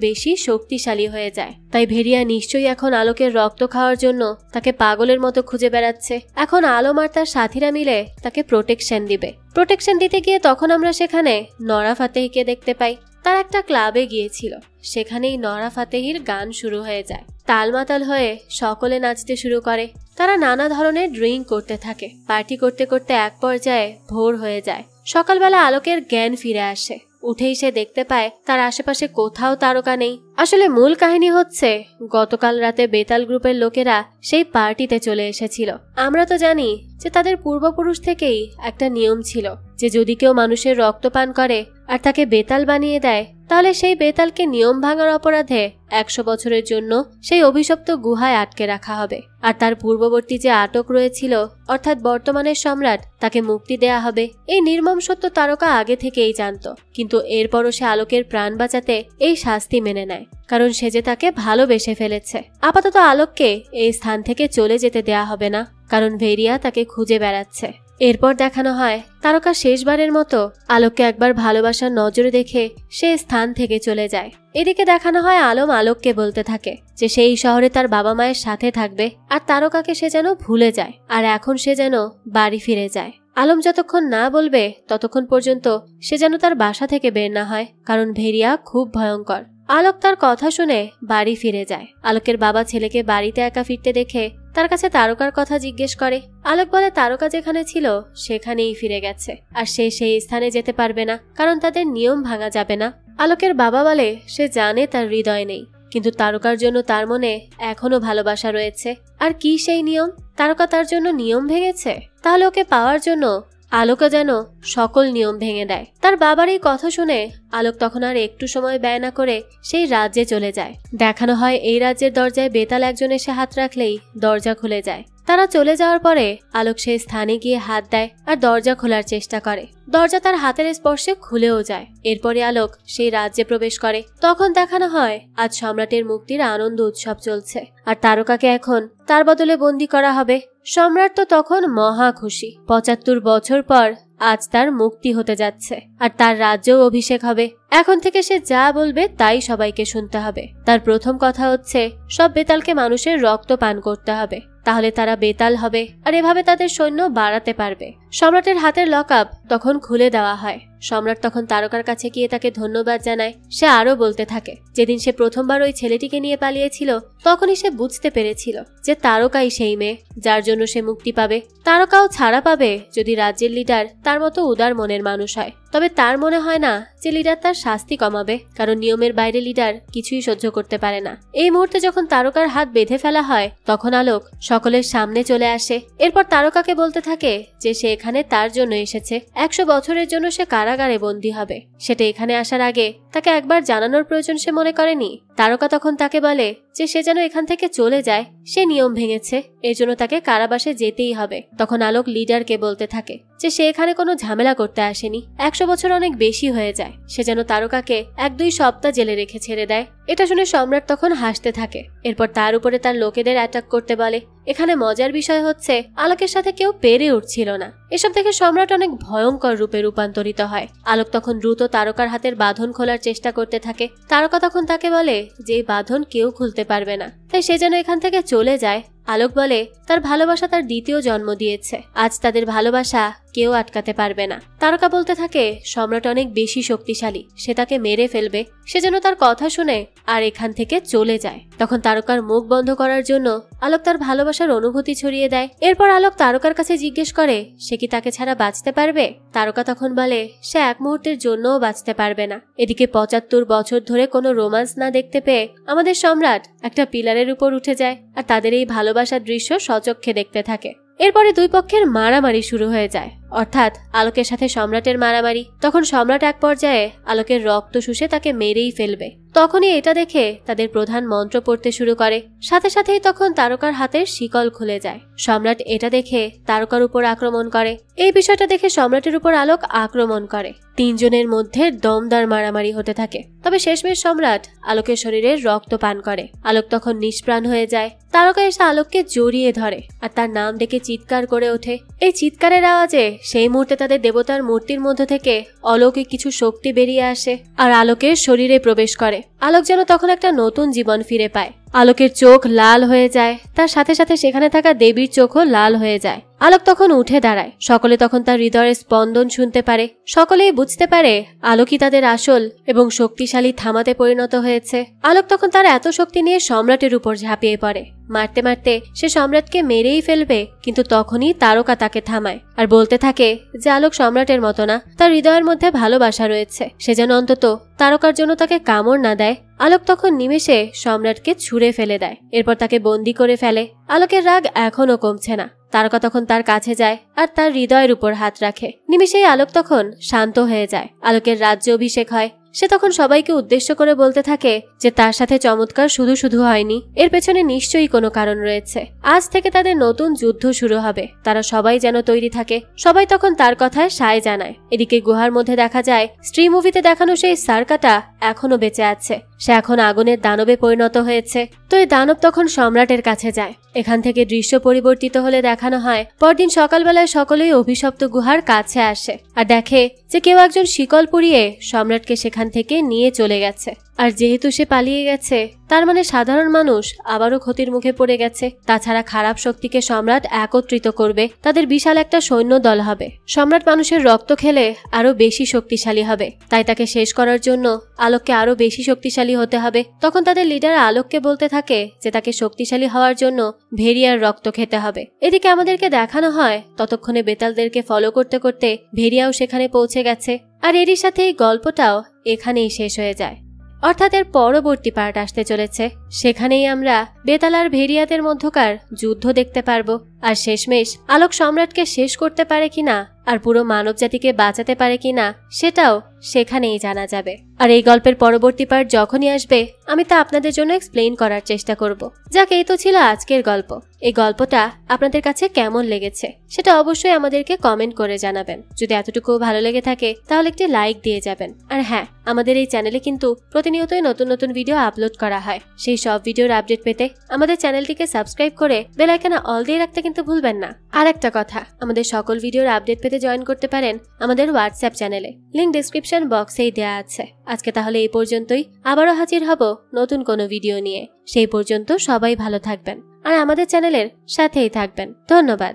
বেশি শক্তিশালী হয়ে যায়, তাই ভেরিয়া নিশ্চয়ই এখন আলোকের রক্ত খাওয়ার জন্য তাকে পাগলের মতো খুঁজে বেড়াচ্ছে। এখন আলম আর তার সাথীরা মিলে তাকে প্রোটেকশন দিবে। প্রোটেকশন দিতে গিয়ে তখন আমরা সেখানে নরা ফাতেহিকে দেখতে পাই। তার একটা ক্লাবে গিয়েছিল, সেখানেই নরা ফাতেহির গান শুরু হয়ে যায়। তালমাতাল হয়ে সকলে নাচতে শুরু করে। তারা নানা ধরনের ড্রিঙ্ক করতে থাকে। পার্টি করতে করতে এক পর্যায়ে ভোর হয়ে যায়। সকালবেলা আলোকের জ্ঞান ফিরে আসে। উঠেই সে দেখতে পায় তার আশেপাশে কোথাও তারকা নেই। আসলে মূল কাহিনী হচ্ছে গতকাল রাতে বেতাল গ্রুপের লোকেরা সেই পার্টিতে চলে এসেছিল। আমরা তো জানি যে তাদের পূর্বপুরুষ থেকেই একটা নিয়ম ছিল যে যদি কেউ মানুষের রক্ত পান করে আর তাকে বেতাল বানিয়ে দেয় তাহলে সেই বেতালকে নিয়ম ভাঙার অপরাধে 100 বছরের জন্য সেই অভিশপ্ত গুহায় আটকে রাখা হবে। আর তার পূর্ববর্তী যে আটক রয়েছিল অর্থাৎ বর্তমানের সম্রাট তাকে মুক্তি দেয়া হবে। এই নির্মম সত্য তারকা আগে থেকেই জানত, কিন্তু এরপরও সে আলোকের প্রাণ বাঁচাতে এই শাস্তি মেনে নেয়, কারণ সে যে তাকে ভালোবেসে ফেলেছে। আপাতত আলোককে এই স্থান থেকে চলে যেতে দেয়া হবে না, কারণ ভেরিয়া তাকে খুঁজে বেড়াচ্ছে। এরপর দেখানো হয় তারকা শেষবারের মতো আলোককে একবার ভালোবাসার নজরে দেখে সে স্থান থেকে চলে যায়। এদিকে দেখানো হয় আলম আলোককে বলতে থাকে যে সেই শহরে তার বাবা মায়ের সাথে থাকবে আর তারকাকে সে যেন ভুলে যায়, আর এখন সে যেন বাড়ি ফিরে যায়। আলম যতক্ষণ না বলবে ততক্ষণ পর্যন্ত সে যেন তার বাসা থেকে বের না হয়, কারণ ভেরিয়া খুব ভয়ঙ্কর। আলোক তার কথা শুনে বাড়ি ফিরে যায়। আলোকের বাবা ছেলেকে বাড়িতে একা ফিরতে দেখে তার কাছে তারকার কথা জিজ্ঞেস করে। আলোক বলে তারকা যেখানে ছিল সেখানেই ফিরে গেছে, আর সে সেই স্থানে যেতে পারবে না, কারণ তাদের নিয়ম ভাঙা যাবে না। আলোকের বাবা বলে সে জানে তার হৃদয় নেই, কিন্তু তারকার জন্য তার মনে এখনো ভালোবাসা রয়েছে। আর কি সেই নিয়ম? তারকা তার জন্য নিয়ম ভেঙেছে, তাহলে ওকে পাওয়ার জন্য আলোকও যেন সকল নিয়ম ভেঙে দেয়। তার বাবার এই কথা শুনে আলোক তখন আর একটু সময় ব্যয় না করে সেই রাজ্যে চলে যায়। দেখানো হয় এই রাজ্যের দরজায় বেতাল একজন এসে হাত রাখলেই দরজা খুলে যায়। তারা চলে যাওয়ার পরে আলোক সেই স্থানে গিয়ে হাত দেয় আর দরজা খোলার চেষ্টা করে। দরজা তার হাতের স্পর্শে খুলেও যায়। এরপরে আলোক সেই রাজ্যে প্রবেশ করে। তখন দেখানো হয় আজ সম্রাটের মুক্তির আনন্দ উৎসব চলছে, আর তারকাকে এখন তার বদলে বন্দী করা হবে। সম্রাট তো তখন মহা খুশি। 75 বছর পর আজ তার মুক্তি হতে যাচ্ছে, আর তার রাজ্যেও অভিষেক হবে। এখন থেকে সে যা বলবে তাই সবাইকে শুনতে হবে। তার প্রথম কথা হচ্ছে সব বেতালকে মানুষের রক্ত পান করতে হবে, তাহলে তারা বেতাল হবে আর এভাবে তাদের সৈন্য বাড়াতে পারবে। সম্রাটের হাতের লকআপ তখন খুলে দেওয়া হয়। সম্রাট তখন তারকার কাছে গিয়ে তাকে ধন্যবাদ জানায়। সে আরো বলতে থাকে যেদিন সে প্রথমবার ওই ছেলেটিকে নিয়ে পালিয়েছিল তখনই সে বুঝতে পেরেছিল যে তারকাই সেই মেয়ে যার জন্য সে মুক্তি পাবে। তারকাও ছাড়া পাবে যদি রাজ্যের লিডার তার মতো উদার মনের মানুষ হয়। তবে তার মনে হয় না যে লিডার তার শাস্তি কমাবে, কারণ নিয়মের বাইরে লিডার কিছুই সহ্য করতে পারে না। এই মুহূর্তে যখন তারকার হাত বেঁধে ফেলা হয় তখন আলোক সকলের সামনে চলে আসে। এরপর তারকাকে বলতে থাকে যে সে এখানে তার জন্য এসেছে। 100 বছরের জন্য সে কারাগারে বন্দী হবে। সেটা এখানে আসার আগে তাকে একবার জানানোর প্রয়োজন সে মনে করেনি। তারকা তখন তাকে বলে যে সে যেন এখান থেকে চলে যায়, সে নিয়ম ভেঙেছে, এর জন্য তাকে কারাবাসে যেতেই হবে। তখন আলোক লিডারকে বলতে থাকে যে সে এখানে কোনো ঝামেলা করতে আসেনি, 100 বছর অনেক বেশি হয়ে যায়, সে যেন তারকাকে 1-2 সপ্তাহ জেলে রেখে ছেড়ে দেয়। এটা শুনে সম্রাট তখন হাসতে থাকে। এরপর তার উপরে তার লোকেদের অ্যাটাক করতে বলে। এখানে মজার বিষয় হচ্ছে আলোকের সাথে কেউ পেরে উঠছিল না। এসব দেখে সম্রাট অনেক ভয়ঙ্কর রূপে রূপান্তরিত হয়। আলোক তখন দ্রুত তারকার হাতের বাঁধন খোলার চেষ্টা করতে থাকে। তারকা তখন তাকে বলে যে এই বাঁধন কেউ খুলতে পারবে না, তাই সে যেন এখান থেকে চলে যায়। আলোক বলে তার ভালোবাসা তার দ্বিতীয় জন্ম দিয়েছে, আজ তাদের ভালোবাসা কেউ আটকাতে পারবে না। তারকা বলতে থাকে সম্রাট অনেক বেশি শক্তিশালী, সে তাকে মেরে ফেলবে, সে যেন তার কথা শুনে আর এখান থেকে চলে যায়। তখন তারকার মুখ বন্ধ করার জন্য আলোক তার ভালোবাসার অনুভূতি ছড়িয়ে দেয়। এরপর আলোক তারকার কাছে জিজ্ঞেস করে সে কি তাকে ছাড়া বাঁচতে পারবে। তারকা তখন বলে সে এক মুহূর্তের জন্যও বাঁচতে পারবে না। এদিকে 75 বছর ধরে কোনো রোমান্স না দেখতে পেয়ে আমাদের সম্রাট একটা পিলারের উপর উঠে যায়, আর তাদের এই ভালোবাসার দৃশ্য সচক্ষে দেখতে থাকে। এরপরে দুই পক্ষের মারামারি শুরু হয়ে যায়, অর্থাৎ আলোকের সাথে সম্রাটের মারামারি। তখন সম্রাট এক পর্যায়ে আলোকের রক্ত শুষে তাকে মেরেই ফেলবে। তখনই এটা দেখে তাদের প্রধান মন্ত্র পড়তে শুরু করে। সাথে সাথেই তখন তারকার হাতের শিকল খুলে যায়। সম্রাট এটা দেখে তারকার উপর আক্রমণ করে। এই বিষয়টা দেখে সম্রাটের উপর আলোক আক্রমণ করে। 3 জনের মধ্যে দমদার মারামারি হতে থাকে। তবে শেষমেশ সম্রাট আলোকের শরীরে রক্ত পান করে। আলোক তখন নিষ্প্রাণ হয়ে যায়। তারকা এসে আলোককে জড়িয়ে ধরে আর তার নাম ডেকে চিৎকার করে ওঠে। এই চিৎকারের আওয়াজে সেই মুহূর্তে তাদের দেবতার মূর্তির মধ্য থেকে অলৌকিক কিছু শক্তি বেরিয়ে আসে আর আলোকের শরীরে প্রবেশ করে। আলোক যেন তখন একটা নতুন জীবন ফিরে পায়। আলোকের চোখ লাল হয়ে যায়, তার সাথে সাথে সেখানে থাকা দেবীর চোখও লাল হয়ে যায়। আলোক তখন উঠে দাঁড়ায়। সকলে তখন তার হৃদয়ের স্পন্দন শুনতে পারে। সকলেই বুঝতে পারে আলোকই তাদের আসল এবং শক্তিশালী থামাতে পরিণত হয়েছে। আলোক তখন তার এত শক্তি নিয়ে সম্রাটের উপর ঝাঁপিয়ে পড়ে। মারতে মারতে সে সম্রাটকে মেরেই ফেলবে, কিন্তু তখনই তারকা তাকে থামায় আর বলতে থাকে যে আলোক সম্রাটের মতো না, তার হৃদয়ের মধ্যে ভালোবাসা রয়েছে, সে যেন অন্তত তারকার জন্য তাকে কামড় না দেয়। আলোক তখন নিমেষে সম্রাটকে ছুঁড়ে ফেলে দেয়। এরপর তাকে বন্দি করে ফেলে। আলোকের রাগ এখনো কমছে না। তারকা তখন তার কাছে যায় আর তার হৃদয়ের উপর হাত রাখে। নিমিষেই আলোক তখন শান্ত হয়ে যায়। আলোকের রাজ্য অভিষেক হয়। সে তখন সবাইকে উদ্দেশ্য করে বলতে থাকে যে তার সাথে চমৎকার শুধু শুধু হয়নি, এর পেছনে নিশ্চয়ই কোনো কারণ রয়েছে। আজ থেকে তাদের নতুন যুদ্ধ শুরু হবে, তারা সবাই যেন তৈরি থাকে। সবাই তখন তার কথায় সায় জানায়। এদিকে গুহার মধ্যে দেখা যায় স্ত্রী মুভিতে দেখানো সেই সার্কাটা এখনো বেঁচে আছে। সে এখন আগুনের দানবে পরিণত হয়েছে। তো এই দানব তখন সম্রাটের কাছে যায়। এখান থেকে দৃশ্য পরিবর্তিত হলে দেখানো হয় পরদিন সকালবেলায় সকলেই অভিশপ্ত গুহার কাছে আসে আর দেখে যে কেউ একজন শিকল পরিয়ে সম্রাটকে সেখান থেকে নিয়ে চলে গেছে। আর যেহেতু সে পালিয়ে গেছে, তার মানে সাধারণ মানুষ আবারও ক্ষতির মুখে পড়ে গেছে। তাছাড়া খারাপ শক্তিকে সম্রাট একত্রিত করবে, তাদের বিশাল একটা সৈন্য দল হবে। সম্রাট মানুষের রক্ত খেলে আরো বেশি শক্তিশালী হবে, তাই তাকে শেষ করার জন্য আলোককে আরো বেশি শক্তিশালী হতে হবে। তখন তাদের লিডার আলোককে বলতে থাকে যে তাকে শক্তিশালী হওয়ার জন্য ভেরিয়ার রক্ত খেতে হবে। এদিকে আমাদেরকে দেখানো হয় ততক্ষণে বেতালদেরকে ফলো করতে করতে ভেরিয়াও সেখানে পৌঁছে গেছে। আর এরই সাথে এই গল্পটাও এখানেই শেষ হয়ে যায়। অর্থাৎ এর পরবর্তী পার্ট আসতে চলেছে। সেখানেই আমরা বেতাল আর ভেরিয়াদের মধ্যকার যুদ্ধ দেখতে পারবো। আর শেষমেশ আলোক সম্রাটকে শেষ করতে পারে কিনা আর পুরো মানব জাতিকে বাঁচাতে পারে কিনা সেটাও সেখানেই জানা যাবে। আর এই গল্পের পরবর্তী পার্ট যখনই আসবে আমি তা আপনাদের জন্য এক্সপ্লেইন করার চেষ্টা করব। যাক, এই তো ছিল আজকের গল্প। এই গল্পটা আপনাদের কাছে কেমন লেগেছে সেটা অবশ্যই আমাদেরকে কমেন্ট করে জানাবেন। যদি এতটুকু ভালো লেগে থাকে তাহলে একটি লাইক দিয়ে যাবেন। আর হ্যাঁ, আমাদের এই চ্যানেলে কিন্তু প্রতিনিয়তই নতুন নতুন ভিডিও আপলোড করা হয়। সেই সব ভিডিওর আপডেট পেতে আমাদের চ্যানেলটিকে সাবস্ক্রাইব করে বেল আইকনে অল দিয়ে রাখতে কিন্তু ভুলবেন না। আর একটা কথা, আমাদের সকল ভিডিওর আপডেট পেতে জয়েন করতে পারেন আমাদের হোয়াটসঅ্যাপ চ্যানেলে, লিংক ডেসক্রিপশন বক্সেই দেওয়া আছে। আজকে তাহলে এই পর্যন্তই, আবারও হাজির হব নতুন কোনো ভিডিও নিয়ে। সেই পর্যন্ত সবাই ভালো থাকবেন আর আমাদের চ্যানেলের সাথেই থাকবেন। ধন্যবাদ।